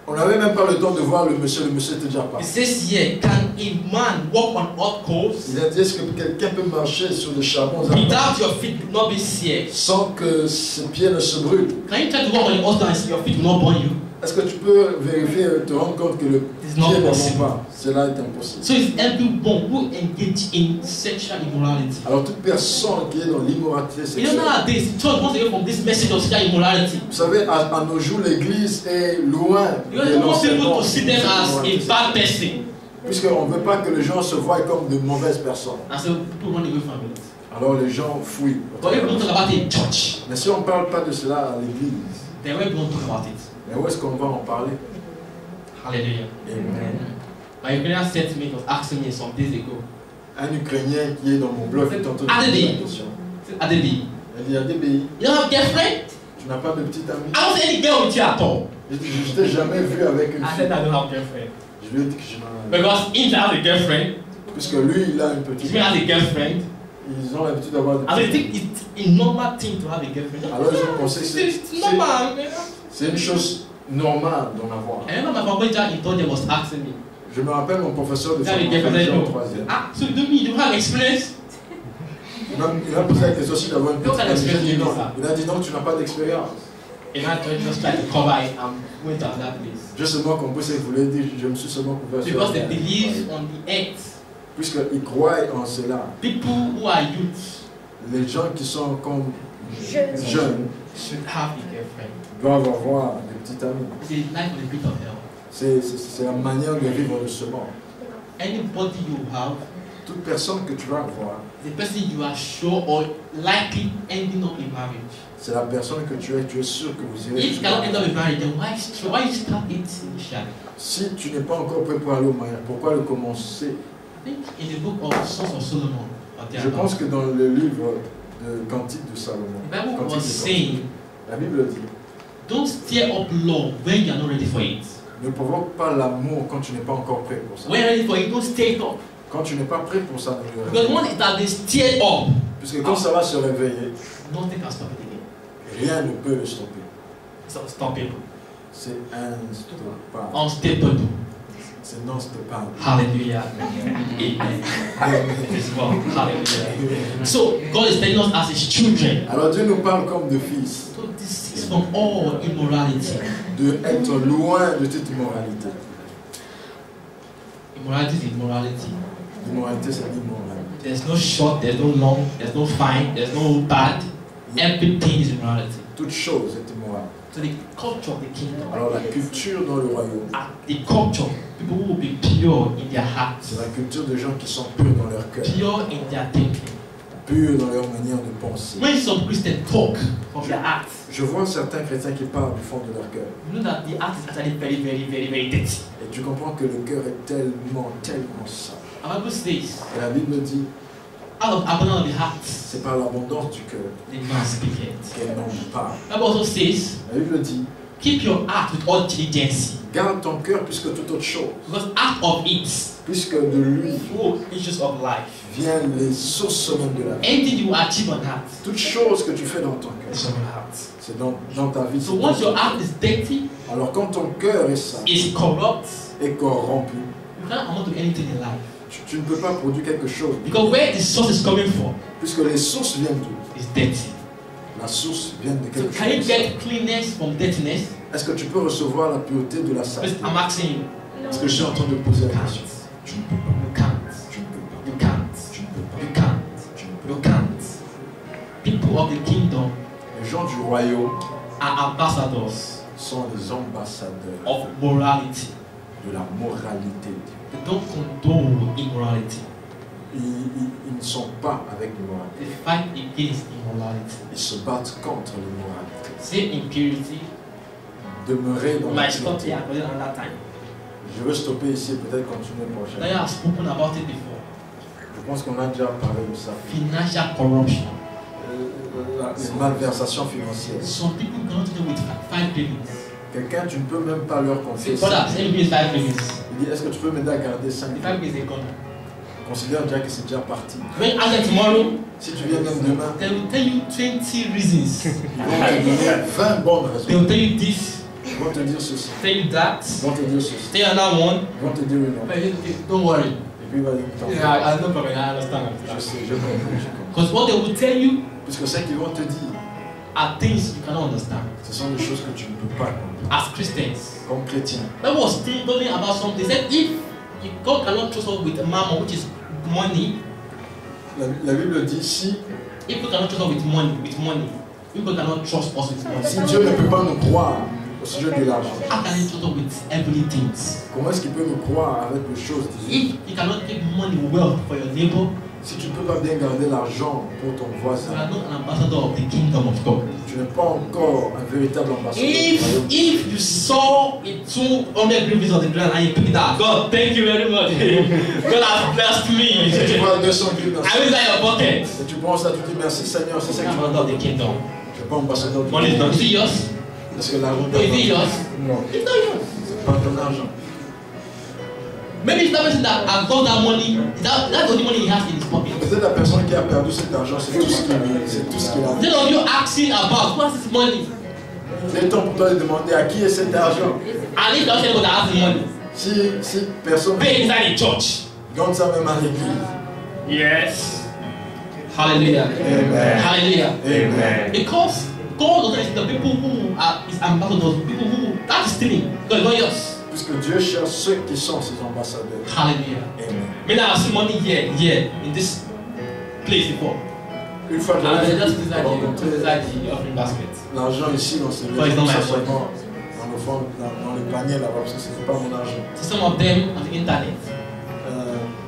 [SPEAKER 3] On n'avait même pas le temps de voir le monsieur était déjà
[SPEAKER 1] It
[SPEAKER 3] parti.
[SPEAKER 1] says here, can a man walk on hot coals
[SPEAKER 3] Il a dit, est-ce que quelqu'un peut marcher sur des charbons ardents
[SPEAKER 1] without your feet not being seared?
[SPEAKER 3] sans que ses pieds ne se brûlent?
[SPEAKER 1] Can you try to walk on the altar and see your feet will not burn you?
[SPEAKER 3] Est-ce que tu peux vérifier et te rendre compte que le
[SPEAKER 1] It's
[SPEAKER 3] pied
[SPEAKER 1] not
[SPEAKER 3] ne
[SPEAKER 1] possible.
[SPEAKER 3] monte pas? Cela est impossible.
[SPEAKER 1] So it's everyone who engage in sexual immorality.
[SPEAKER 3] Alors toute personne qui est dans l'immoralité
[SPEAKER 1] You know
[SPEAKER 3] sexuelle,
[SPEAKER 1] nowadays, the church wants to get from this message of sexual immorality.
[SPEAKER 3] vous savez, à nos jours, l'Église est loin
[SPEAKER 1] You
[SPEAKER 3] de
[SPEAKER 1] don't want people
[SPEAKER 3] l'enseignement
[SPEAKER 1] to see them as a
[SPEAKER 3] de
[SPEAKER 1] bad person.
[SPEAKER 3] puisqu'on ne veut pas que les gens se voient comme de mauvaises personnes.
[SPEAKER 1] And so people run away from it.
[SPEAKER 3] Alors les gens fuient.
[SPEAKER 1] But if we don't talk about it in church,
[SPEAKER 3] Mais si on ne parle pas de cela à l'Église,
[SPEAKER 1] then we don't talk about it.
[SPEAKER 3] mais où est-ce qu'on va en parler?
[SPEAKER 1] Hallelujah.
[SPEAKER 3] Amen.
[SPEAKER 1] My Ukrainian settlement was asking me some days ago.
[SPEAKER 3] Un Ukrainien qui est dans mon blog est en train de
[SPEAKER 1] Allez,
[SPEAKER 3] poser la
[SPEAKER 1] dis.
[SPEAKER 3] question.
[SPEAKER 1] Adebi,
[SPEAKER 3] Elle dit, ADBI,
[SPEAKER 1] you don't have girlfriend?
[SPEAKER 3] tu n'as pas de petite amie?
[SPEAKER 1] I don't see any girl with you at all.
[SPEAKER 3] Je dis, je t'ai jamais vu avec une
[SPEAKER 1] I
[SPEAKER 3] fille.
[SPEAKER 1] said I don't have girlfriend.
[SPEAKER 3] Je lui ai dit que je n'en ai pas.
[SPEAKER 1] Because if I have a girlfriend,
[SPEAKER 3] Puisque lui, il a une
[SPEAKER 1] if
[SPEAKER 3] petite
[SPEAKER 1] me has a girlfriend,
[SPEAKER 3] Ils ont l'habitude d'avoir des
[SPEAKER 1] I mean,
[SPEAKER 3] petites
[SPEAKER 1] think it's a normal thing to have a girlfriend.
[SPEAKER 3] Alors ils ont pensé que
[SPEAKER 1] It's normal.
[SPEAKER 3] c'est une chose normale d'en avoir.
[SPEAKER 1] I remember my former in third year was asking me,
[SPEAKER 3] Je me rappelle mon professeur de
[SPEAKER 1] you have a girlfriend? I
[SPEAKER 3] formation en
[SPEAKER 1] said, no.
[SPEAKER 3] troisième.
[SPEAKER 1] Ah, so you don't mean you don't have experience?
[SPEAKER 3] Il m'a posé la question aussi d'avoir une
[SPEAKER 1] Donc,
[SPEAKER 3] petite
[SPEAKER 1] t'as
[SPEAKER 3] amie. J'ai dit
[SPEAKER 1] l'expérience,
[SPEAKER 3] non.
[SPEAKER 1] ça.
[SPEAKER 3] Il a dit non, tu n'as pas d'expérience.
[SPEAKER 1] And I just try to cover it and went to another place.
[SPEAKER 3] Je seulement compris ce que vous voulez dire, je me suis seulement couvert sur
[SPEAKER 1] Because
[SPEAKER 3] la
[SPEAKER 1] they
[SPEAKER 3] terre.
[SPEAKER 1] believe on the earth.
[SPEAKER 3] Puisqu'ils croient en cela.
[SPEAKER 1] People who are youth
[SPEAKER 3] Les gens qui sont comme jeunes
[SPEAKER 1] should have a girlfriend.
[SPEAKER 3] doivent avoir des petits amis.
[SPEAKER 1] It's a life of the bit of hell.
[SPEAKER 3] C'est la manière de vivre de ce monde.
[SPEAKER 1] Anybody you have,
[SPEAKER 3] Toute personne que tu vas avoir,
[SPEAKER 1] the person you are sure or likely ending up in marriage.
[SPEAKER 3] c'est la personne que tu es sûr que vous irez.
[SPEAKER 1] If you cannot end up in marriage, then why you start it initially?
[SPEAKER 3] Si tu n'es pas encore prêt pour aller au mariage, pourquoi le commencer?
[SPEAKER 1] I think in the book of Songs of Solomon,
[SPEAKER 3] Je pense que dans le livre de Cantique de Salomon,
[SPEAKER 1] the Bible
[SPEAKER 3] Cantique
[SPEAKER 1] was
[SPEAKER 3] de
[SPEAKER 1] saying,
[SPEAKER 3] la Bible dit,
[SPEAKER 1] don't stir up love when you are not ready for it.
[SPEAKER 3] ne provoque pas l'amour quand tu n'es pas encore prêt pour ça.
[SPEAKER 1] When you are ready for it, don't stir it up.
[SPEAKER 3] Quand tu n'es pas prêt pour ça,
[SPEAKER 1] Because once it has been stirred up,
[SPEAKER 3] puisque quand ça va se réveiller,
[SPEAKER 1] nothing can stop it again.
[SPEAKER 3] rien ne peut le stopper.
[SPEAKER 1] So stop it.
[SPEAKER 3] C'est instoppable.
[SPEAKER 1] Unstable.
[SPEAKER 3] C'est non stoppable.
[SPEAKER 1] Hallelujah. Amen. Praise God. Hallelujah. So God is telling us as His children.
[SPEAKER 3] Alors Dieu nous parle comme de fils,
[SPEAKER 1] So this is from all immorality.
[SPEAKER 3] de être loin de toute immoralité.
[SPEAKER 1] Immorality is immorality.
[SPEAKER 3] L'immoralité, c'est l'immoralité.
[SPEAKER 1] There's no short, there's no long, there's no fine, there's no bad. Everything is immorality.
[SPEAKER 3] Toute chose est immorale.
[SPEAKER 1] So the culture of the kingdom,
[SPEAKER 3] Alors la culture dans le royaume,
[SPEAKER 1] the culture, people who will be pure in their hearts,
[SPEAKER 3] c'est la culture de gens qui sont purs dans leur cœur,
[SPEAKER 1] pure in their thinking.
[SPEAKER 3] purs dans leur manière de penser.
[SPEAKER 1] When some Christians talk from their hearts,
[SPEAKER 3] Je vois certains chrétiens qui parlent du fond de leur cœur.
[SPEAKER 1] you know that the heart is actually very dirty.
[SPEAKER 3] Et tu comprends que le cœur est tellement sale.
[SPEAKER 1] Our Bible says,
[SPEAKER 3] Et la Bible dit,
[SPEAKER 1] out of abundance of the heart,
[SPEAKER 3] c'est par l'abondance du cœur
[SPEAKER 1] the man speaketh.
[SPEAKER 3] qu'un homme parle.
[SPEAKER 1] The Bible also says,
[SPEAKER 3] La Bible dit,
[SPEAKER 1] keep your heart with all diligence,
[SPEAKER 3] garde ton cœur plus que toute autre chose,
[SPEAKER 1] because out of it
[SPEAKER 3] puisque de lui
[SPEAKER 1] flow issues of life.
[SPEAKER 3] viennent les sources même de la vie.
[SPEAKER 1] Anything you achieve on heart
[SPEAKER 3] Toute chose que tu fais dans ton cœur,
[SPEAKER 1] is from your heart.
[SPEAKER 3] c'est dans ta vie.
[SPEAKER 1] So once your heart is dirty,
[SPEAKER 3] Alors quand ton cœur est sale
[SPEAKER 1] is corrupt,
[SPEAKER 3] et corrompu,
[SPEAKER 1] you can't amount to anything in life.
[SPEAKER 3] tu ne peux pas produire quelque chose,
[SPEAKER 1] Because where the source is coming from
[SPEAKER 3] puisque les sources viennent d'où?
[SPEAKER 1] is dirty.
[SPEAKER 3] La source vient de
[SPEAKER 1] So
[SPEAKER 3] quelque
[SPEAKER 1] can you
[SPEAKER 3] chose.
[SPEAKER 1] get cleanness from dirtiness?
[SPEAKER 3] Est-ce que tu peux recevoir la pureté de la saleté?
[SPEAKER 1] I'm asking you.
[SPEAKER 3] Parce que je suis en train de poser la
[SPEAKER 1] You
[SPEAKER 3] question.
[SPEAKER 1] can't.
[SPEAKER 3] Tu ne peux pas.
[SPEAKER 1] You can't.
[SPEAKER 3] Tu ne peux pas.
[SPEAKER 1] You can't.
[SPEAKER 3] Tu ne peux pas.
[SPEAKER 1] You can't.
[SPEAKER 3] Tu ne peux
[SPEAKER 1] You
[SPEAKER 3] pas.
[SPEAKER 1] can't. People of the kingdom
[SPEAKER 3] Les gens du royaume
[SPEAKER 1] are ambassadors
[SPEAKER 3] sont les ambassadeurs
[SPEAKER 1] of morality.
[SPEAKER 3] de la moralité.
[SPEAKER 1] They don't condone immorality.
[SPEAKER 3] Ils ne sont pas avec l'immoralité.
[SPEAKER 1] They fight against immorality.
[SPEAKER 3] Ils se battent contre l'immoralité.
[SPEAKER 1] Say impurity.
[SPEAKER 3] Demeurer dans
[SPEAKER 1] We
[SPEAKER 3] la
[SPEAKER 1] might stop
[SPEAKER 3] pureté.
[SPEAKER 1] here for another time.
[SPEAKER 3] Je veux stopper ici et peut-être continuer
[SPEAKER 1] Now
[SPEAKER 3] prochaine.
[SPEAKER 1] you have spoken about it before.
[SPEAKER 3] Je pense qu'on a déjà parlé de ça.
[SPEAKER 1] Financial corruption.
[SPEAKER 3] Les malversations financières.
[SPEAKER 1] Some people cannot do with 5 payments.
[SPEAKER 3] Quelqu'un, tu ne peux même pas leur
[SPEAKER 1] Say,
[SPEAKER 3] confier.
[SPEAKER 1] brother,
[SPEAKER 3] ça.
[SPEAKER 1] send me 5 payments.
[SPEAKER 3] Il dit, est-ce que tu peux m'aider à garder 5
[SPEAKER 1] The 5 payments are gone.
[SPEAKER 3] Considère déjà que c'est déjà parti.
[SPEAKER 1] When you ask them tomorrow,
[SPEAKER 3] Si tu viens même demain,
[SPEAKER 1] they will tell you 20 reasons.
[SPEAKER 3] ils vont te donner 20 bonnes
[SPEAKER 1] They
[SPEAKER 3] raisons.
[SPEAKER 1] will tell you this,
[SPEAKER 3] Ils vont te dire ceci.
[SPEAKER 1] tell you that,
[SPEAKER 3] Ils vont te dire ceci.
[SPEAKER 1] tell you another one.
[SPEAKER 3] Ils vont te dire une autre.
[SPEAKER 1] But don't worry.
[SPEAKER 3] Et puis il va dire,
[SPEAKER 1] Yeah, I know problem. I understand.
[SPEAKER 3] je sais, je comprends, je comprends.
[SPEAKER 1] Because what they will tell you
[SPEAKER 3] Puisque ce qu'ils vont te dire,
[SPEAKER 1] are things you cannot understand.
[SPEAKER 3] ce sont des choses que tu ne peux pas comprendre.
[SPEAKER 1] As Christians,
[SPEAKER 3] Comme chrétien,
[SPEAKER 1] that was still talking about something. They said if God cannot trust us with mammon, which is money,
[SPEAKER 3] la Bible dit, si
[SPEAKER 1] if God cannot trust us with money, if God cannot trust us with money,
[SPEAKER 3] Dieu ne peut pas nous croire au sujet de l'argent,
[SPEAKER 1] how can He trust us with heavenly things?
[SPEAKER 3] comment est-ce qu'il peut nous croire avec les choses divines?
[SPEAKER 1] If you cannot keep money well for your neighbor,
[SPEAKER 3] Si tu ne peux pas bien garder l'argent pour ton
[SPEAKER 1] you
[SPEAKER 3] voisin,
[SPEAKER 1] are not an ambassador of the kingdom of God.
[SPEAKER 3] tu n'es pas encore un véritable ambassadeur du royaume.
[SPEAKER 1] If you saw it 200 rupees on the ground and you pick it up, God, thank you very much. God has blessed
[SPEAKER 3] Si tu
[SPEAKER 1] me.
[SPEAKER 3] vois 200 livres dans
[SPEAKER 1] I will in your pocket.
[SPEAKER 3] et tu penses là, tu dis merci Seigneur, c'est ça que tu
[SPEAKER 1] I'm
[SPEAKER 3] vas
[SPEAKER 1] not of the kingdom.
[SPEAKER 3] Je ne suis pas ambassadeur du
[SPEAKER 1] Money is not
[SPEAKER 3] royaume.
[SPEAKER 1] is it yours?
[SPEAKER 3] Est-ce que l'argent
[SPEAKER 1] No, is it yours?
[SPEAKER 3] Non,
[SPEAKER 1] It's not yours.
[SPEAKER 3] c'est pas ton argent.
[SPEAKER 1] Maybe it's that person that has got that money. That's the only money he has in his pocket.
[SPEAKER 3] Peut-être la personne qui a perdu cet argent, c'est tout ce qu'il a.
[SPEAKER 1] Instead of you asking about what's his money,
[SPEAKER 3] Il est temps pour toi de demander à qui est cet argent.
[SPEAKER 1] and if that's anybody that has the money,
[SPEAKER 3] Si personne
[SPEAKER 1] pay inside the church.
[SPEAKER 3] donne ça même à l'église.
[SPEAKER 1] Yes. Hallelujah.
[SPEAKER 3] Amen.
[SPEAKER 1] Hallelujah.
[SPEAKER 3] Amen.
[SPEAKER 1] Because God doesn't listen to people who are his ambassadors, people who that's stealing. God is not yours.
[SPEAKER 3] Puisque Dieu cherche ceux qui sont ses ambassadeurs.
[SPEAKER 1] Hallelujah.
[SPEAKER 3] Amen.
[SPEAKER 1] May I have seen money here in this place before.
[SPEAKER 3] Une fois que
[SPEAKER 1] And
[SPEAKER 3] j'ai
[SPEAKER 1] just inside the offering basket.
[SPEAKER 3] l'argent ici dans ce
[SPEAKER 1] But it's not my
[SPEAKER 3] lieu, simplement dans le fond, dans le panier là-bas, parce que ce n'est pas mon argent.
[SPEAKER 1] So some of them on the internet,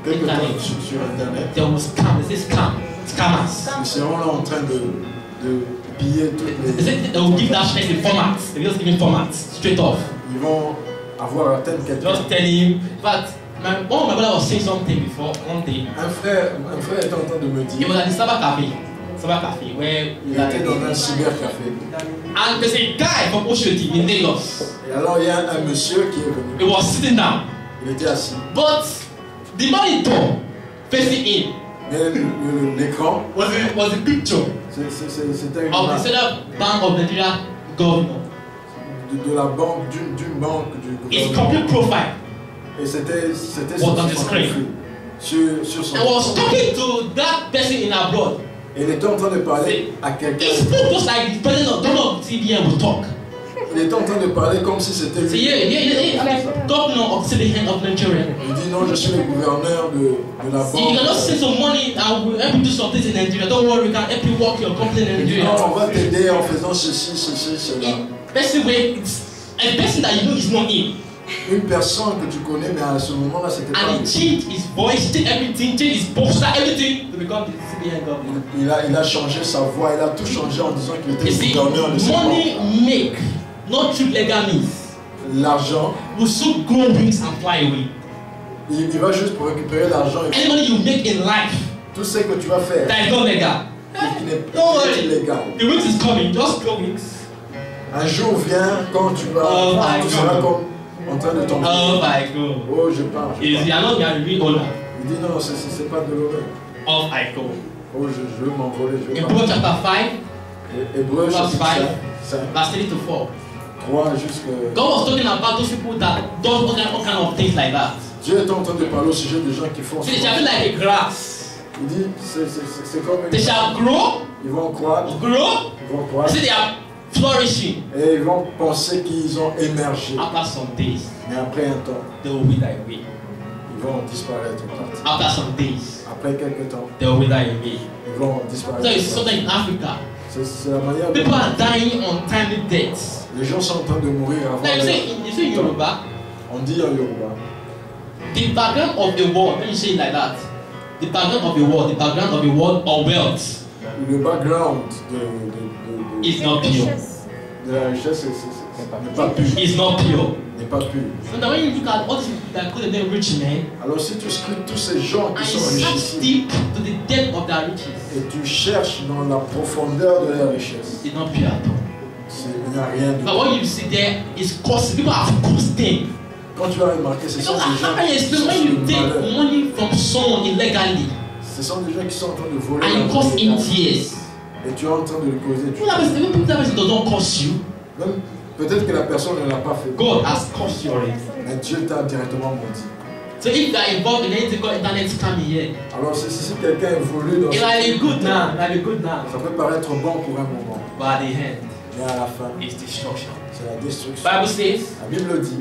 [SPEAKER 3] Quelque temps sur Internet,
[SPEAKER 1] they will scam. They say scam, scammers.
[SPEAKER 3] ils seront là en train de piller toutes
[SPEAKER 1] They say
[SPEAKER 3] les...
[SPEAKER 1] they will give that check the format. They just give him format straight off.
[SPEAKER 3] Ils vont avoir atteint quelqu'un.
[SPEAKER 1] Just tell him. But my brother was saying something before one day.
[SPEAKER 3] Un frère était en train de me
[SPEAKER 1] He
[SPEAKER 3] dire,
[SPEAKER 1] was at the Cyber Cafe, where
[SPEAKER 3] il était dans un cybercafé.
[SPEAKER 1] and there's a guy from Oshodi in Lagos.
[SPEAKER 3] Et alors il y a un monsieur qui est venu.
[SPEAKER 1] He was sitting down,
[SPEAKER 3] Il était assis.
[SPEAKER 1] but the monitor facing him
[SPEAKER 3] Mais l'écran,
[SPEAKER 1] was a picture
[SPEAKER 3] c'était une
[SPEAKER 1] of the
[SPEAKER 3] image
[SPEAKER 1] Central Bank of Nigeria governor.
[SPEAKER 3] de la banque, d'une banque du
[SPEAKER 1] His
[SPEAKER 3] gouvernement.
[SPEAKER 1] complete profile.
[SPEAKER 3] Et c'était
[SPEAKER 1] Was on the screen.
[SPEAKER 3] sur son
[SPEAKER 1] I was talking to that person in abroad.
[SPEAKER 3] Et il était en train de parler à quelqu'un.
[SPEAKER 1] He spoke just like the president of governor of CBN would talk.
[SPEAKER 3] Il était en train de parler comme si c'était
[SPEAKER 1] So
[SPEAKER 3] lui.
[SPEAKER 1] I'm like governor of CBN of Nigeria.
[SPEAKER 3] Il dit non, je suis le gouverneur de la
[SPEAKER 1] See, you
[SPEAKER 3] banque.
[SPEAKER 1] can just send some money and we'll help you do some things in Nigeria. Don't worry, we can help you work your company in
[SPEAKER 3] Il dit
[SPEAKER 1] Nigeria.
[SPEAKER 3] non, on va t'aider en faisant ceci, cela.
[SPEAKER 1] Best way, it's a person that you know is not him.
[SPEAKER 3] Une personne que tu connais, mais à ce moment-là, c'était pas
[SPEAKER 1] And he
[SPEAKER 3] lui.
[SPEAKER 1] changed his voice, changed everything, changed his poster, everything to become the CBN governor.
[SPEAKER 3] Il a changé sa voix, il a tout changé en disant qu'il était
[SPEAKER 1] You
[SPEAKER 3] le
[SPEAKER 1] see,
[SPEAKER 3] gouverneur de cette
[SPEAKER 1] money
[SPEAKER 3] banque.
[SPEAKER 1] make, not through legal means,
[SPEAKER 3] L'argent,
[SPEAKER 1] will soon grow wings and fly away.
[SPEAKER 3] il va juste pour récupérer l'argent.
[SPEAKER 1] Any money you make in life
[SPEAKER 3] Tout ce que tu vas faire,
[SPEAKER 1] that is not legal,
[SPEAKER 3] qui n'est
[SPEAKER 1] don't
[SPEAKER 3] pas
[SPEAKER 1] worry.
[SPEAKER 3] illégal.
[SPEAKER 1] The wings is coming, just grow wings.
[SPEAKER 3] Un jour vient quand tu vas,
[SPEAKER 1] Oh my
[SPEAKER 3] tu seras
[SPEAKER 1] God.
[SPEAKER 3] comme en train de tomber.
[SPEAKER 1] Oh my God.
[SPEAKER 3] Oh, je pars.
[SPEAKER 1] You are not the real owner
[SPEAKER 3] Il dit non, c'est pas de l'honneur.
[SPEAKER 1] of ICO.
[SPEAKER 3] Oh, je veux m'envoler, je veux
[SPEAKER 1] In
[SPEAKER 3] partir.
[SPEAKER 1] Proverbs chapter 5,
[SPEAKER 3] Hébreu
[SPEAKER 1] verse
[SPEAKER 3] chapitre
[SPEAKER 1] 5,
[SPEAKER 3] 5,
[SPEAKER 1] verse 3 to 4.
[SPEAKER 3] 3 jusque...
[SPEAKER 1] God was talking about those people that do all kind of things like that.
[SPEAKER 3] Dieu est en train de parler au sujet des gens qui font
[SPEAKER 1] See, they
[SPEAKER 3] ça.
[SPEAKER 1] shall be like a grass.
[SPEAKER 3] Il dit, c'est comme
[SPEAKER 1] They
[SPEAKER 3] une...
[SPEAKER 1] shall grow,
[SPEAKER 3] Ils vont croître,
[SPEAKER 1] grow.
[SPEAKER 3] ils vont croître,
[SPEAKER 1] See, they are flourishing.
[SPEAKER 3] et ils vont penser qu'ils ont émergé.
[SPEAKER 1] After some days,
[SPEAKER 3] Mais après un temps,
[SPEAKER 1] they will wither away.
[SPEAKER 3] ils vont disparaître.
[SPEAKER 1] After some days,
[SPEAKER 3] Après quelques temps,
[SPEAKER 1] they will wither away.
[SPEAKER 3] ils vont
[SPEAKER 1] So it's
[SPEAKER 3] disparaître.
[SPEAKER 1] something in Africa.
[SPEAKER 3] C'est la manière dont
[SPEAKER 1] People are dying untimely deaths.
[SPEAKER 3] les gens sont en train de mourir avant
[SPEAKER 1] Like
[SPEAKER 3] leur-
[SPEAKER 1] you say in Yoruba,
[SPEAKER 3] On dit en Yoruba,
[SPEAKER 1] the background of a war, when you say it like that, the background of a war, the background of a war or wealth
[SPEAKER 3] le background
[SPEAKER 1] is not pure.
[SPEAKER 3] de la richesse n'est pas pur.
[SPEAKER 1] It's not pure.
[SPEAKER 3] N'est pas pur.
[SPEAKER 1] So now when you look at all these people that call them rich men,
[SPEAKER 3] Alors si tu scrutes tous ces gens
[SPEAKER 1] and
[SPEAKER 3] qui
[SPEAKER 1] you
[SPEAKER 3] sont
[SPEAKER 1] search
[SPEAKER 3] richissimes
[SPEAKER 1] deep to the depth of their riches,
[SPEAKER 3] et tu cherches dans la profondeur de leur richesse,
[SPEAKER 1] it's not pure at all.
[SPEAKER 3] il n'y a rien de
[SPEAKER 1] But what you see there is cost. People have cost them.
[SPEAKER 3] Quand tu vas remarquer, ce sont
[SPEAKER 1] Because
[SPEAKER 3] des gens
[SPEAKER 1] how can you
[SPEAKER 3] qui
[SPEAKER 1] explain
[SPEAKER 3] sont
[SPEAKER 1] when
[SPEAKER 3] sur
[SPEAKER 1] you
[SPEAKER 3] le
[SPEAKER 1] take
[SPEAKER 3] malheur.
[SPEAKER 1] money from someone illegally
[SPEAKER 3] Ce sont des gens qui sont en train de voler
[SPEAKER 1] and it
[SPEAKER 3] l'argent
[SPEAKER 1] costs in
[SPEAKER 3] illégal.
[SPEAKER 1] tears?
[SPEAKER 3] Et tu es en train de le causer.
[SPEAKER 1] People that person does not cost you.
[SPEAKER 3] Même peut-être que la personne ne l'a pas fait.
[SPEAKER 1] God has cost you already.
[SPEAKER 3] Mais Dieu t'a directement menti.
[SPEAKER 1] So if you are involved in anything called internet scamming here,
[SPEAKER 3] Alors si quelqu'un évolue dans
[SPEAKER 1] it
[SPEAKER 3] ce
[SPEAKER 1] might be good now, it might be good now.
[SPEAKER 3] ça peut paraître bon pour un moment.
[SPEAKER 1] But at the end,
[SPEAKER 3] Mais à la fin,
[SPEAKER 1] it's destruction.
[SPEAKER 3] c'est la destruction.
[SPEAKER 1] Bible says,
[SPEAKER 3] La Bible dit,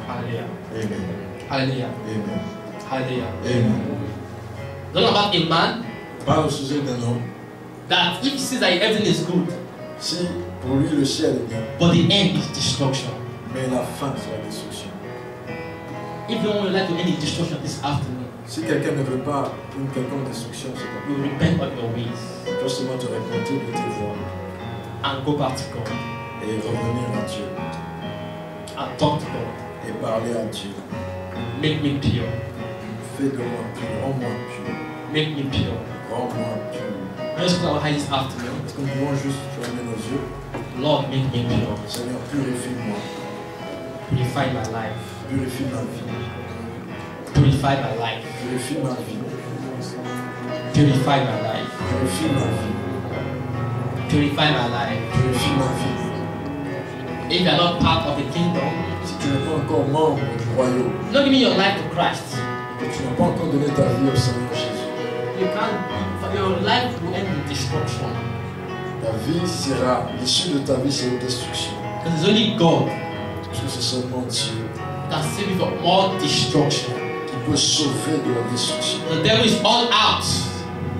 [SPEAKER 1] Hallelujah,
[SPEAKER 3] Amen.
[SPEAKER 1] Hallelujah,
[SPEAKER 3] Amen.
[SPEAKER 1] Hallelujah.
[SPEAKER 3] Amen.
[SPEAKER 1] Talking about a man
[SPEAKER 3] Parle au sujet d'un homme.
[SPEAKER 1] that if he sees that everything is good,
[SPEAKER 3] Si pour lui le ciel est bien,
[SPEAKER 1] but the end is destruction.
[SPEAKER 3] mais la fin c'est la destruction.
[SPEAKER 1] If you would like to end in destruction this afternoon,
[SPEAKER 3] Si quelqu'un ne veut pas une quelconque destruction, c'est pas
[SPEAKER 1] you repent of your ways
[SPEAKER 3] tu dois seulement te repentir de tes voies
[SPEAKER 1] and go back to God
[SPEAKER 3] et revenir à Dieu
[SPEAKER 1] and talk to God.
[SPEAKER 3] et parler à Dieu.
[SPEAKER 1] Make me pure.
[SPEAKER 3] Fais de moi pur, rends-moi pur,
[SPEAKER 1] Make me pure.
[SPEAKER 3] rends-moi pur.
[SPEAKER 1] Let's close our eyes this afternoon.
[SPEAKER 3] Est-ce que nous pouvons juste fermer nos yeux?
[SPEAKER 1] Lord, make me pure.
[SPEAKER 3] Seigneur, purifie-moi,
[SPEAKER 1] Purify my life.
[SPEAKER 3] purifie ma vie,
[SPEAKER 1] Purify my life.
[SPEAKER 3] purifie ma vie,
[SPEAKER 1] Purify my life.
[SPEAKER 3] purifie ma vie,
[SPEAKER 1] Purify my life.
[SPEAKER 3] purifie ma vie.
[SPEAKER 1] If you are not part of the kingdom,
[SPEAKER 3] Si tu n'es pas encore membre du royaume,
[SPEAKER 1] not giving your life to Christ,
[SPEAKER 3] que tu tu n'as pas encore donné ta vie au Seigneur Jésus,
[SPEAKER 1] your life will end in destruction.
[SPEAKER 3] ta vie sera, l'issue de ta vie sera une destruction.
[SPEAKER 1] Because it's only God
[SPEAKER 3] Parce que c'est seulement Dieu
[SPEAKER 1] that can save you from all destruction.
[SPEAKER 3] qui peut sauver de la destruction.
[SPEAKER 1] The devil is all out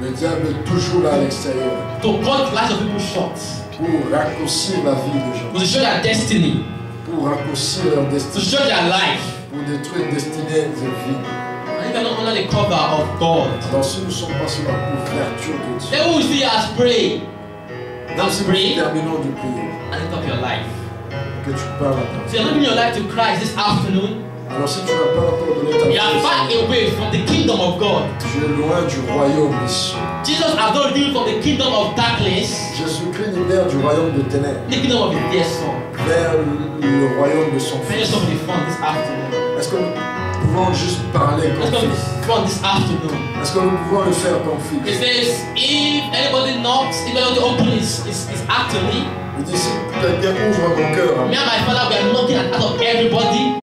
[SPEAKER 3] Le diable est toujours là à l'extérieur
[SPEAKER 1] to cut the lives of people short,
[SPEAKER 3] pour raccourcir la vie des gens,
[SPEAKER 1] to destroy their destiny,
[SPEAKER 3] pour raccourcir leur
[SPEAKER 1] to
[SPEAKER 3] destinée,
[SPEAKER 1] destroy their life.
[SPEAKER 3] pour détruire destinée et vie.
[SPEAKER 1] And if you're not under the cover of God,
[SPEAKER 3] Alors si nous ne sommes pas sur la couverture de Dieu,
[SPEAKER 1] then we will see us pray.
[SPEAKER 3] donc
[SPEAKER 1] Let's
[SPEAKER 3] si nous
[SPEAKER 1] pray
[SPEAKER 3] terminons de prier,
[SPEAKER 1] and lift up your life.
[SPEAKER 3] que tu parles à ta
[SPEAKER 1] So you're living your life to Christ this afternoon.
[SPEAKER 3] Alors si tu n'as pas encore donné ta vie
[SPEAKER 1] You are
[SPEAKER 3] au
[SPEAKER 1] far
[SPEAKER 3] Seigneur,
[SPEAKER 1] away from the kingdom of God.
[SPEAKER 3] tu es loin du royaume des cieux.
[SPEAKER 1] Jesus has not redeemed from the kingdom of darkness,
[SPEAKER 3] Jésus-Christ libère du royaume de ténèbres
[SPEAKER 1] the kingdom of his dear son.
[SPEAKER 3] vers le royaume de son
[SPEAKER 1] Pray
[SPEAKER 3] Fils.
[SPEAKER 1] somebody fun this afternoon.
[SPEAKER 3] Est-ce que nous pouvons juste parler
[SPEAKER 1] Let's
[SPEAKER 3] comme
[SPEAKER 1] go
[SPEAKER 3] fils?
[SPEAKER 1] fun this afternoon.
[SPEAKER 3] Est-ce que nous pouvons le faire comme
[SPEAKER 1] It
[SPEAKER 3] fils?
[SPEAKER 1] says, if anybody knocks, if anybody opens his actually,
[SPEAKER 3] Il dit si quelqu'un ouvre mon cœur,
[SPEAKER 1] me and my father we are knocking at the heart of everybody.